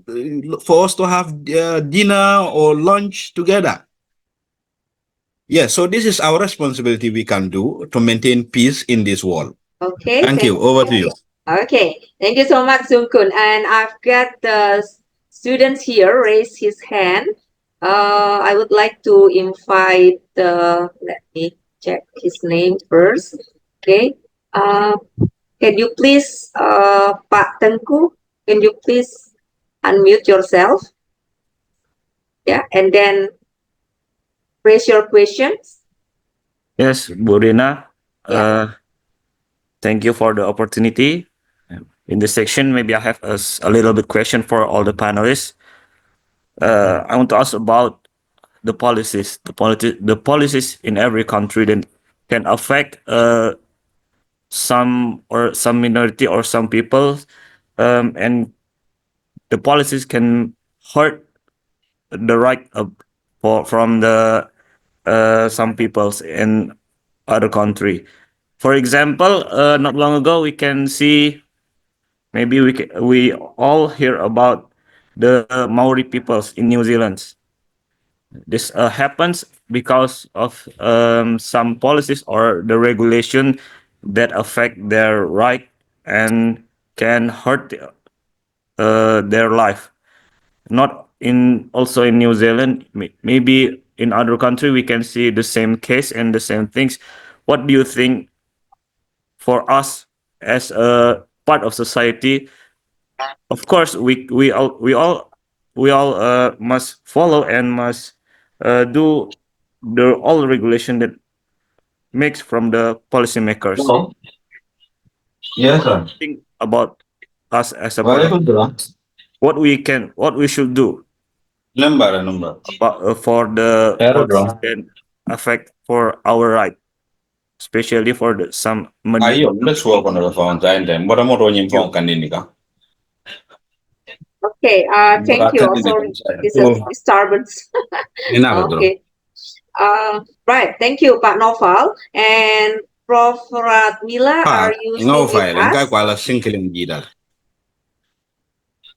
us to have dinner or lunch together. Yeah, so this is our responsibility we can do to maintain peace in this world. Okay. Thank you. Over to you. Okay. Thank you so much, Sunkun. And I've got the students here raise his hand. I would like to invite, let me check his name first. Okay. Can you please, Pak Tengku, can you please unmute yourself? Yeah, and then raise your questions. Yes, Bu Rina. Yeah. Thank you for the opportunity. In this section, maybe I have a little bit question for all the panelists. I want to ask about the policies, the policies in every country that can affect some minority or some people, and the policies can hurt the right of, from the some peoples in other country. For example, not long ago we can see, maybe we all hear about the Maori peoples in New Zealand. This happens because of some policies or the regulation that affect their right and can hurt their life. Not in also in New Zealand, maybe in other country we can see the same case and the same things. What do you think for us as a part of society? Of course, we all must follow and must do the all regulation that makes from the policymakers. Hello. Yes, sir. Think about us as a part of what we should do about, for the policies that affect for our right, especially for the some minority. Ayo, let's work on the phone time. What am I doing phone candidanica? Okay. Thank you. Sorry, this is disturbance. Okay. Right. Thank you, Pak Noval. And Prof. Ratmila, are you still with us?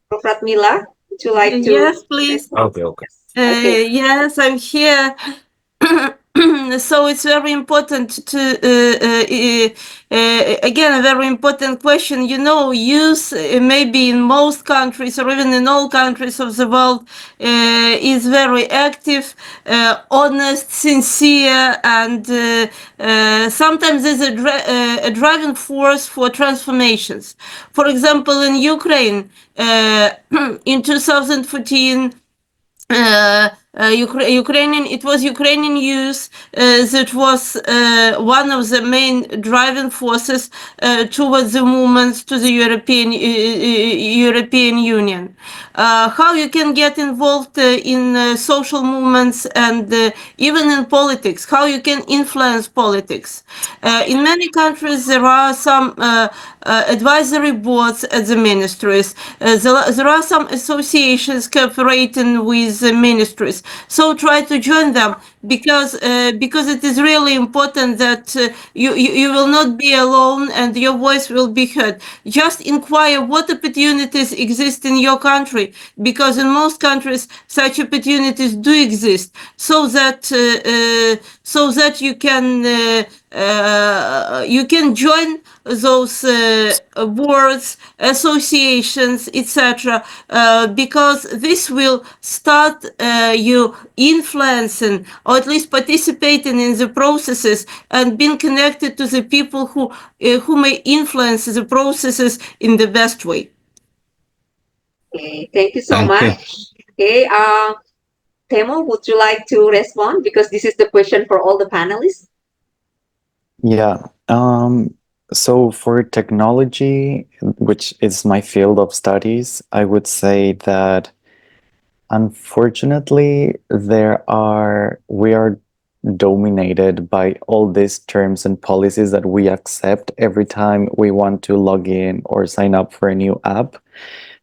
Prof. Ratmila, would you like to? Yes, please. Okay. Yes, I'm here. So it's very important to again, a very important question. You know, youth maybe in most countries or even in all countries of the world is very active, honest, sincere, and sometimes is a driving force for transformations. For example, in Ukraine, in 2014, Ukrainian youth that was one of the main driving forces towards the movements to the European Union. How you can get involved in social movements and even in politics, how you can influence politics. In many countries there are some advisory boards at the ministries. There are some associations cooperating with the ministries. So try to join them because it is really important that you will not be alone and your voice will be heard. Just inquire what opportunities exist in your country, because in most countries such opportunities do exist, so that you can join those boards, associations, etc., because this will start you influencing or at least participating in the processes and being connected to the people who may influence the processes in the best way. Okay, thank you so much. Okay, Temo, would you like to respond? Because this is the question for all the panelists. Yeah. So for technology, which is my field of studies, I would say that unfortunately we are dominated by all these terms and policies that we accept every time we want to log in or sign up for a new app.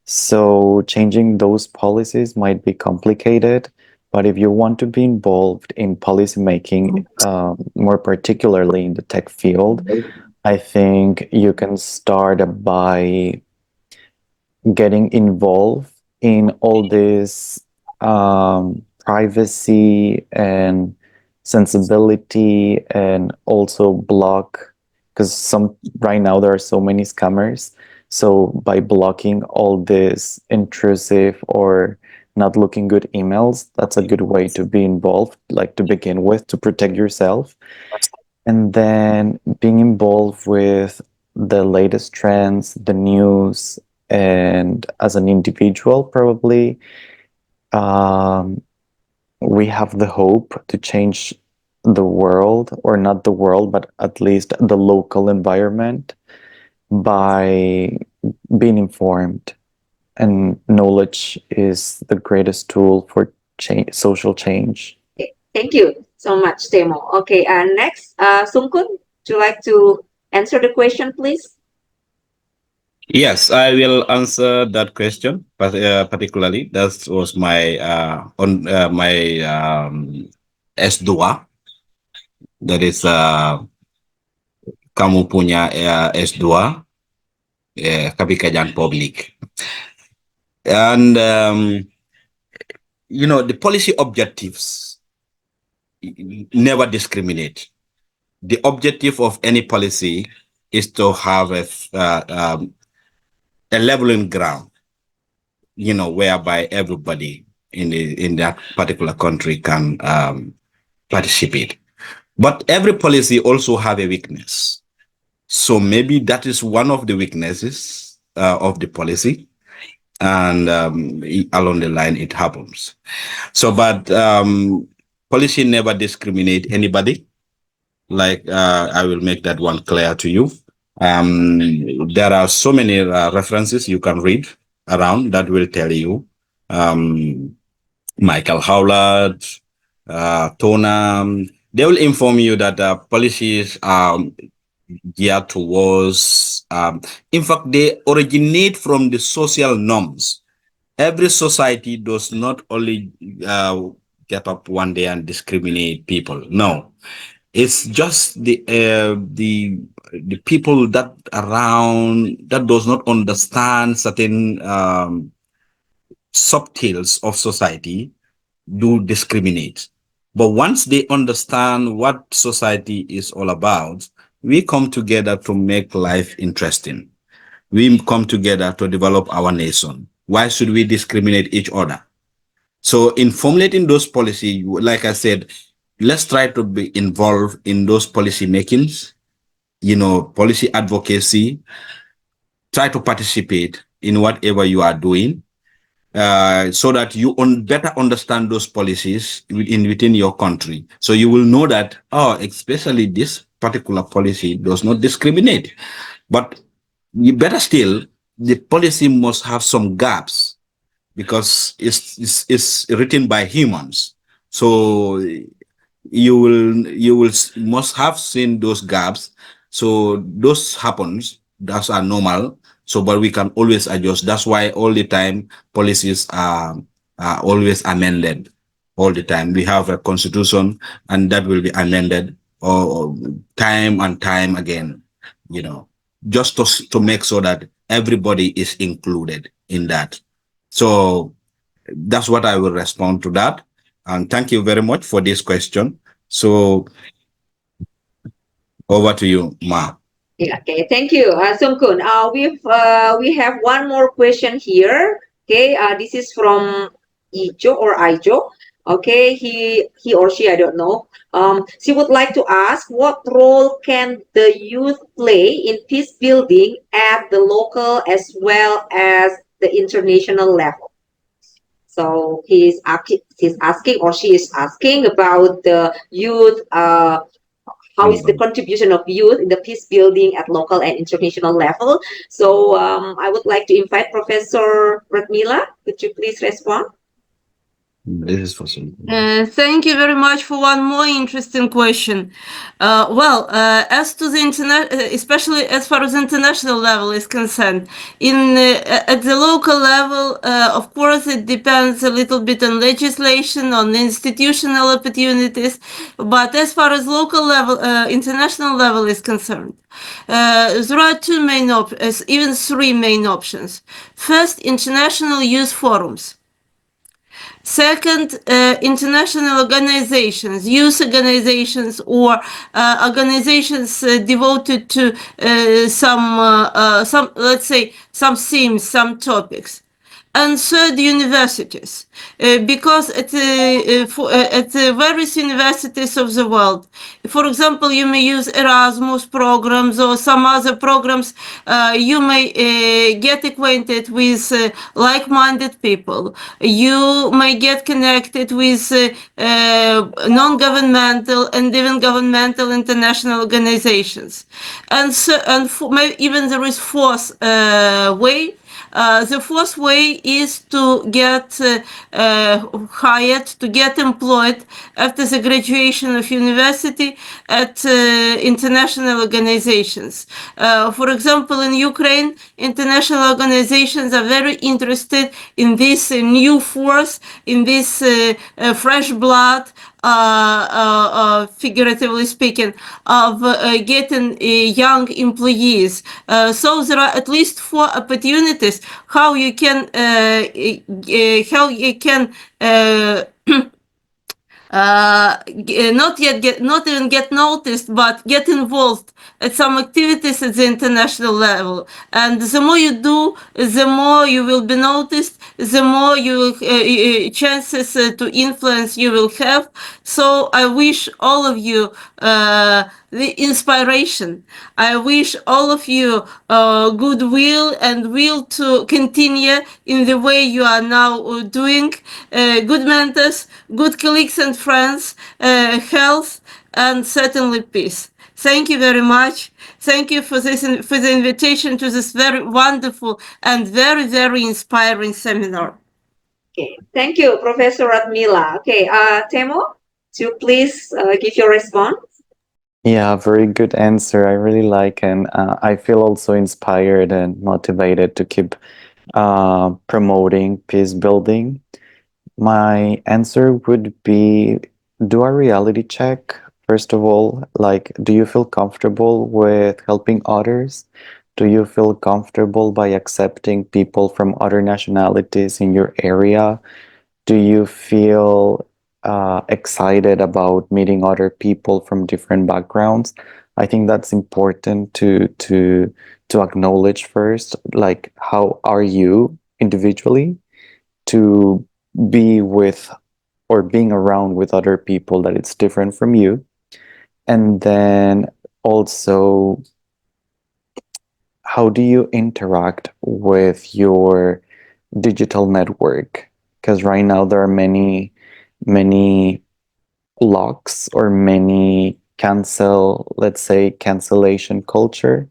So changing those policies might be complicated, but if you want to be involved in policy making, more particularly in the tech field, I think you can start by getting involved in all this privacy and sensibility, and also block, because right now there are so many scammers. So by blocking all this intrusive or not looking good emails, that's a good way to be involved, like to begin with, to protect yourself. And then being involved with the latest trends, the news, and as an individual, probably we have the hope to change the world, or not the world, but at least the local environment, by being informed. And knowledge is the greatest tool for social change. Okay. Thank you so much, Temo. Okay, next, Sunkung, would you like to answer the question, please? Yes, I will answer that question, but particularly that was my on my S2, that is kamu punya S2 kabikajan public, and the policy objectives never discriminate. The objective of any policy is to have a leveling ground, whereby everybody in that particular country can participate. But every policy also have a weakness. So maybe that is one of the weaknesses of the policy, and along the line it happens. So, but policy never discriminate anybody. Like I will make that one clear to you. There are so many references you can read around that will tell you. Michael Howlett, Tona, they will inform you that policies are geared towards, in fact, they originate from the social norms. Every society does not only get up one day and discriminate people. No, it's just the people that around that does not understand certain subtleties of society do discriminate. But once they understand what society is all about, we come together to make life interesting. We come together to develop our nation. Why should we discriminate each other? So in formulating those policies, like I said, let's try to be involved in those policy makings, policy advocacy. Try to participate in whatever you are doing, so that you better understand those policies within your country. So you will know that, especially this particular policy does not discriminate. But you better still, the policy must have some gaps, because it's written by humans. So you will must have seen those gaps. So those happens, that's are normal. So, but we can always adjust. That's why all the time policies are always amended. All the time we have a constitution, and that will be amended or time and time again. Just to make sure that everybody is included in that. So that's what I will respond to that. And thank you very much for this question. So over to you, Ma. Yeah, okay, thank you, Sunkun. We have one more question here. Okay, this is from Ijo or Ijo. Okay, he or she, I don't know. She would like to ask, what role can the youth play in peace building at the local as well as the international level? So he's asking, or she is asking about the youth. How is the contribution of youth in the peace building at local and international level? So I would like to invite Professor Radmila. Could you please respond? This is for Thank you very much for one more interesting question. As to the especially as far as international level is concerned, at the local level, of course, it depends a little bit on legislation, on institutional opportunities. But as far as local level, international level is concerned, there are even three main options. First, international youth forums. Second, international organizations, youth organizations, or organizations devoted to some, let's say, some themes, some topics. And third, universities, because at various universities of the world, for example, you may use Erasmus programs or some other programs. You may get acquainted with like-minded people. You may get connected with non-governmental and even governmental international organizations. And so, even there is fourth way. The fourth way is to get hired, to get employed after the graduation of university at international organizations. For example, in Ukraine, international organizations are very interested in this new force, in this fresh blood, figuratively speaking, of getting young employees. So there are at least 4 opportunities how you can not even get noticed, but get involved at some activities at the international level. And the more you do, the more you will be noticed, the more you will, chances to influence you will have. So I wish all of you the inspiration. I wish all of you goodwill and will to continue in the way you are now doing. Good mentors, good colleagues and friends, health, and certainly peace. Thank you very much. Thank you for this, for the invitation to this very wonderful and very, very inspiring seminar. Okay, thank you, Professor Radmila. Okay, Temo, to please give your response. Yeah, very good answer. I really like, and I feel also inspired and motivated to keep promoting peace building. My answer would be do a reality check. First of all, like, do you feel comfortable with helping others? Do you feel comfortable by accepting people from other nationalities in your area? Do you feel excited about meeting other people from different backgrounds? I think that's important to acknowledge first, like how are you individually to be with or being around with other people that it's different from you. And then also, how do you interact with your digital network? Because right now there are many locks or many let's say cancellation culture,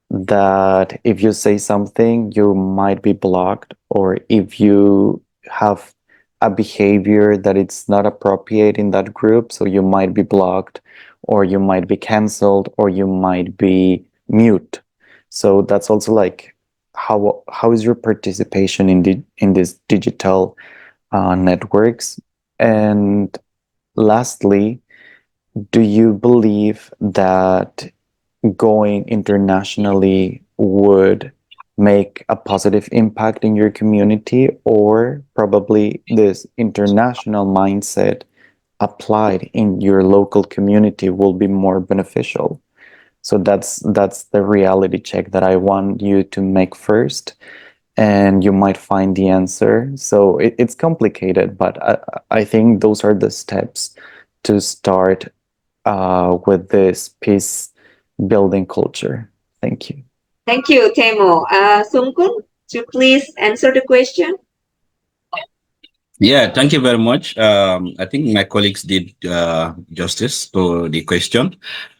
that if you say something, you might be blocked, or if you have a behavior that it's not appropriate in that group, so you might be blocked, or you might be canceled, or you might be mute. So that's also like how is your participation in these digital networks? And lastly, do you believe that going internationally would make a positive impact in your community, or probably this international mindset applied in your local community will be more beneficial? So that's the reality check that I want you to make first, and you might find the answer. So it's complicated, but I think those are the steps to start with this peace building culture. Thank you. Thank you, Temo. Sunkung, to please answer the question. Yeah, thank you very much. I think my colleagues did justice to the question,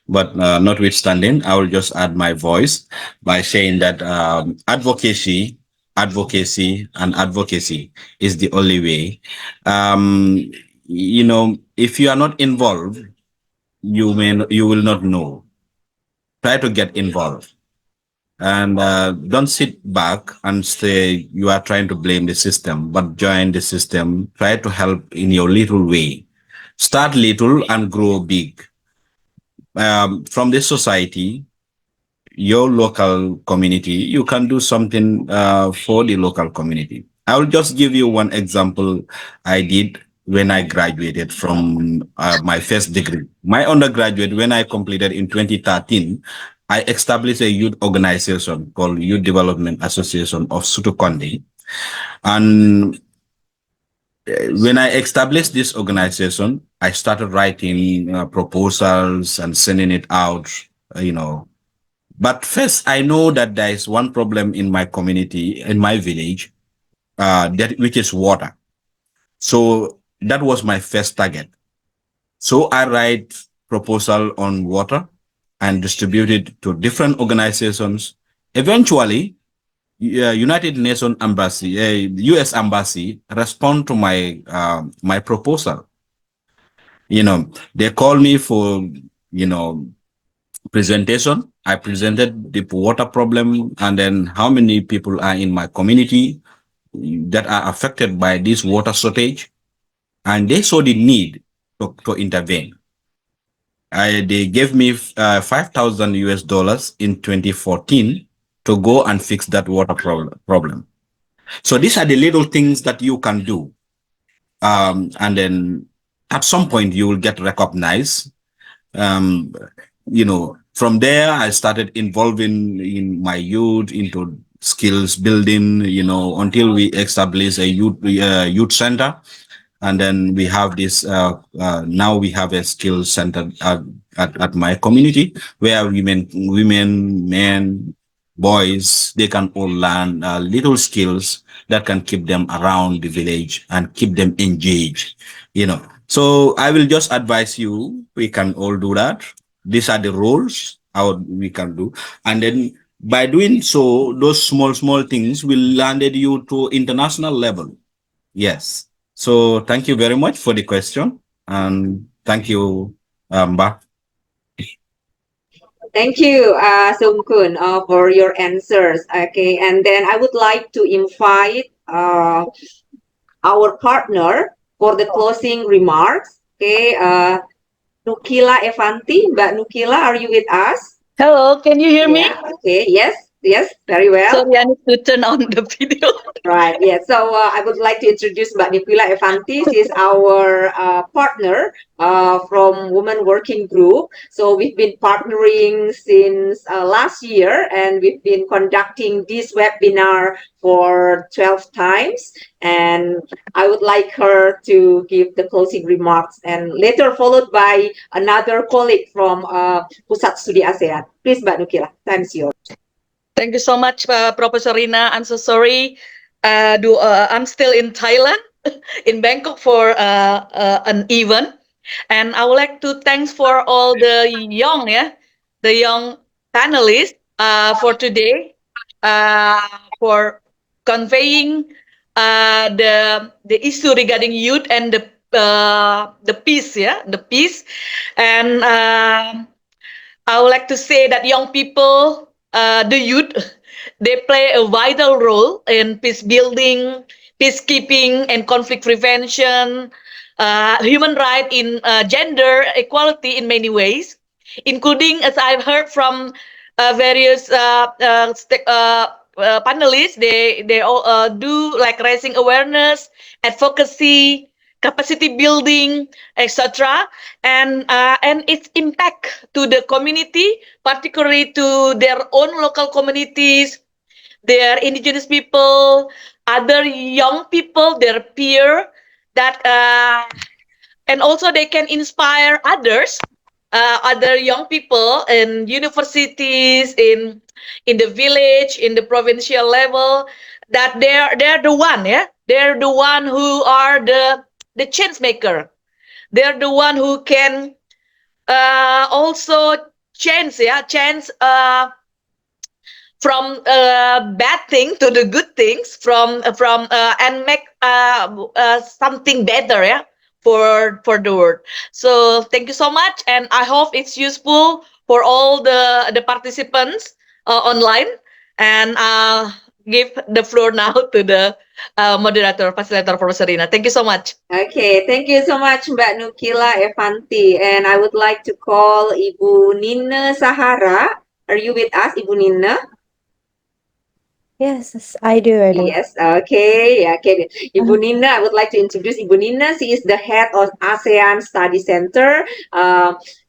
but notwithstanding, I will just add my voice by saying that advocacy, and advocacy is the only way. If you are not involved, you will not know. Try to get involved. And don't sit back and say you are trying to blame the system, but join the system. Try to help in your little way. Start little and grow big. From this society, your local community, you can do something for the local community. I will just give you one example I did when I graduated from my first degree. My undergraduate, when I completed in 2013, I established a youth organization called Youth Development Association of Sutukonde. And when I established this organization, I started writing proposals and sending it out, you know. But first, I know that there is one problem in my community, in my village, which is water. So that was my first target. So I write proposal on water and distribute it to different organizations. Eventually, United Nations Embassy, U.S. Embassy, respond to my proposal. You know, they call me for, you know, presentation. I presented the water problem and then how many people are in my community that are affected by this water shortage, and they saw the need to intervene. They gave me 5,000 US dollars in 2014 to go and fix that water problem. So these are the little things that you can do. And then at some point you will get recognized. You know, from there, I started involving in my youth into skills building, you know, until we establish a youth center. And then we have this, now we have a skills center at my community where women, men, boys, they can all learn little skills that can keep them around the village and keep them engaged, you know. So I will just advise you, we can all do that. These are the roles how we can do. And then by doing so, those small things will landed you to international level. Yes. So thank you very much for the question. And thank you, Ba. Thank you, Sunkung, for your answers. Okay, and then I would like to invite our partner for the closing remarks. Okay, Nukila Evanty. Mbak Nukila, are you with us? Hello, can you hear me? Okay, yes, very well. Sorry, I need to turn on the video. Right, yeah. So I would like to introduce Mbak Nukila Evanty. She is our partner from Women Working Group. So we've been partnering since last year, and we've been conducting this webinar for 12 times. And I would like her to give the closing remarks, and later followed by another colleague from Pusat Studi ASEAN. Please, Mbak Nukila, time's yours. Thank you so much, Professor Rina. I'm so sorry. I'm still in Thailand, in Bangkok for an event, and I would like to thanks for all the young panelists for today, for conveying the issue regarding youth and the peace, the peace, and I would like to say that young people, the youth, they play a vital role in peace building, peacekeeping, and conflict prevention, human rights in gender equality in many ways, including, as I've heard from various panelists, they all do like raising awareness, advocacy, capacity building, etc., and its impact to the community, particularly to their own local communities, their indigenous people, other young people, their peer, that and also they can inspire others, other young people in universities, in the village, in the provincial level, that they're the one, they're the one who are the change maker. They're the one who can also change, change from bad thing to the good things, from and make something better, for the world. So thank you so much, and I hope it's useful for all the participants online. And give the floor now to the moderator, facilitator, Professor Rina. Thank you so much. Okay, thank you so much, Mbak Nukila Evanty. And I would like to call Ibu Nina Sahara. Are you with us, Ibu Nina? Yes, I do. Yes, okay. Yeah, okay. Ibu Nina, I would like to introduce Ibu Nina. She is the head of ASEAN Study Center.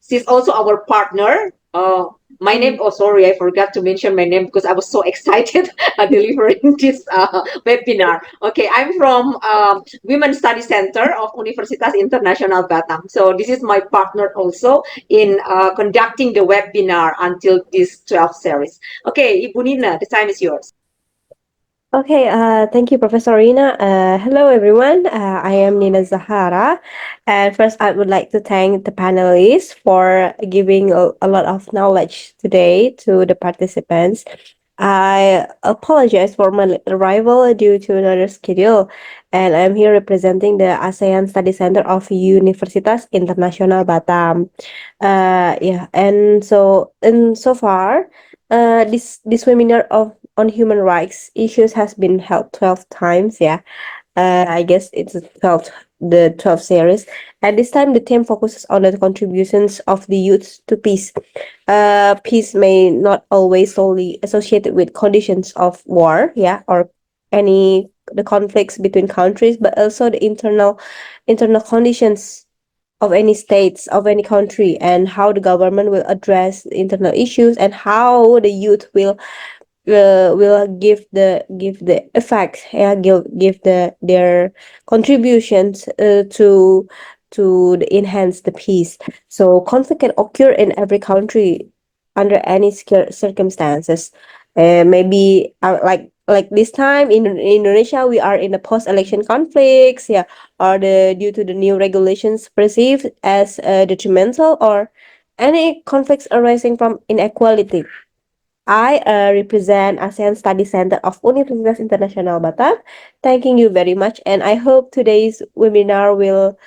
She's also our partner My name, oh sorry, I forgot to mention my name because I was so excited delivering this webinar. Okay, I'm from Women Study Center of Universitas Internasional Batam. So this is my partner also in conducting the webinar until this 12 series. Okay, Ibu Nina, the time is yours. Okay, thank you, Professor Rina. Hello, everyone. I am Nina Zahara. And first, I would like to thank the panelists for giving a lot of knowledge today to the participants. I apologize for my late arrival due to another schedule, and I'm here representing the ASEAN Study Center of Universitas Internasional Batam. Yeah, and so far, this webinar of on human rights issues has been held 12 times. Yeah, I guess it's the 12th series. And this time, the theme focuses on the contributions of the youth to peace. Peace may not always solely associated with conditions of war, yeah, or any the conflicts between countries, but also the internal conditions of any states of any country, and how the government will address the internal issues, and how the youth will give the effect, yeah, give their contributions to enhance the peace. So conflict can occur in every country under any circumstances. Maybe like this time in Indonesia, we are in a post-election conflicts, yeah, or due to the new regulations perceived as detrimental, or any conflicts arising from inequality. I represent ASEAN Study Center of Universitas Internasional Batam. Thanking you very much, and I hope today's webinar will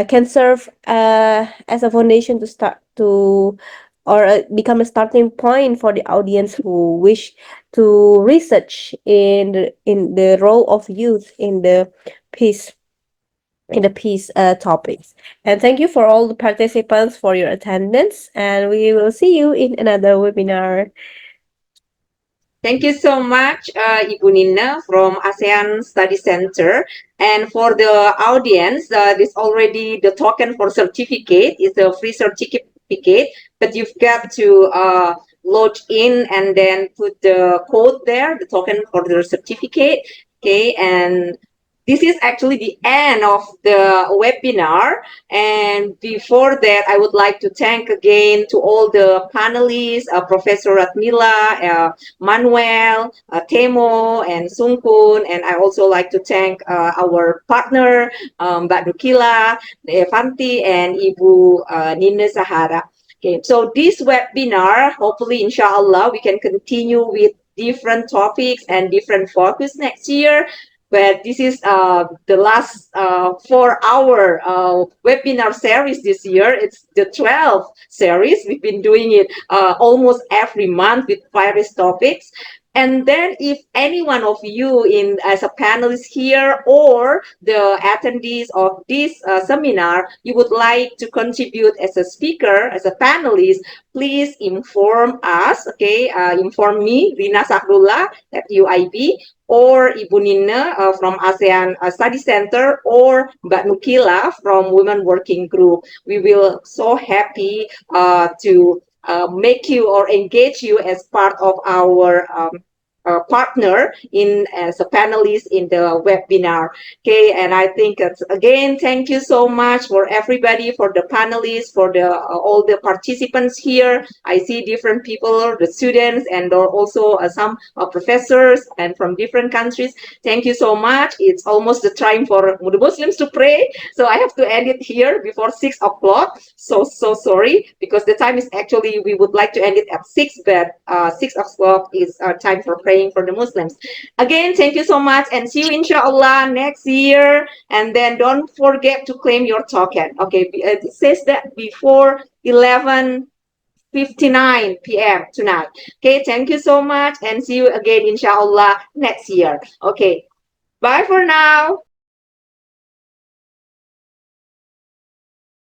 can serve as a foundation to start to or become a starting point for the audience who wish to research in the role of youth peace in the peace topics. And thank you for all the participants for your attendance, and we will see you in another webinar. Thank you so much, Ibu Nina from ASEAN Study Center. And for the audience, this already the token for certificate is a free certificate, but you've got to log in and then put the code there, the token for the certificate. Okay, and this is actually the end of the webinar. And before that, I would like to thank again to all the panelists, Professor Ratmila, Manuel, Temo, and Sunkung. And I also like to thank our partner, Mbak Nukila Evanty, and Ibu Nina Zahara. Okay, so this webinar, hopefully, inshallah, we can continue with different topics and different focus next year. But this is the last 4-hour webinar series this year. It's the 12th series. We've been doing it almost every month with various topics. And then if any one of you in as a panelist here or the attendees of this seminar, you would like to contribute as a speaker, as a panelist, please inform us, okay? Inform me, Rina Shahrullah at UIB, or Ibu Nina from ASEAN Study Center, or Mbak Nukila from Women Working Group. We will so happy to make you or engage you as part of our partner in as a panelist in the webinar. Okay, and I think it's, again, thank you so much for everybody, for the panelists, for the all the participants here. I see different people, the students, and also some professors and from different countries. Thank you so much. It's almost the time for the Muslims to pray, so I have to end it here before 6 o'clock. So sorry, because the time is actually, we would like to end it at 6, but 6 o'clock is time for praying for the Muslims. Again, thank you so much, and see you inshallah next year. And then don't forget to claim your token. Okay, it says that before 11:59 p.m. tonight. Okay, thank you so much, and see you again inshallah next year. Okay, bye for now.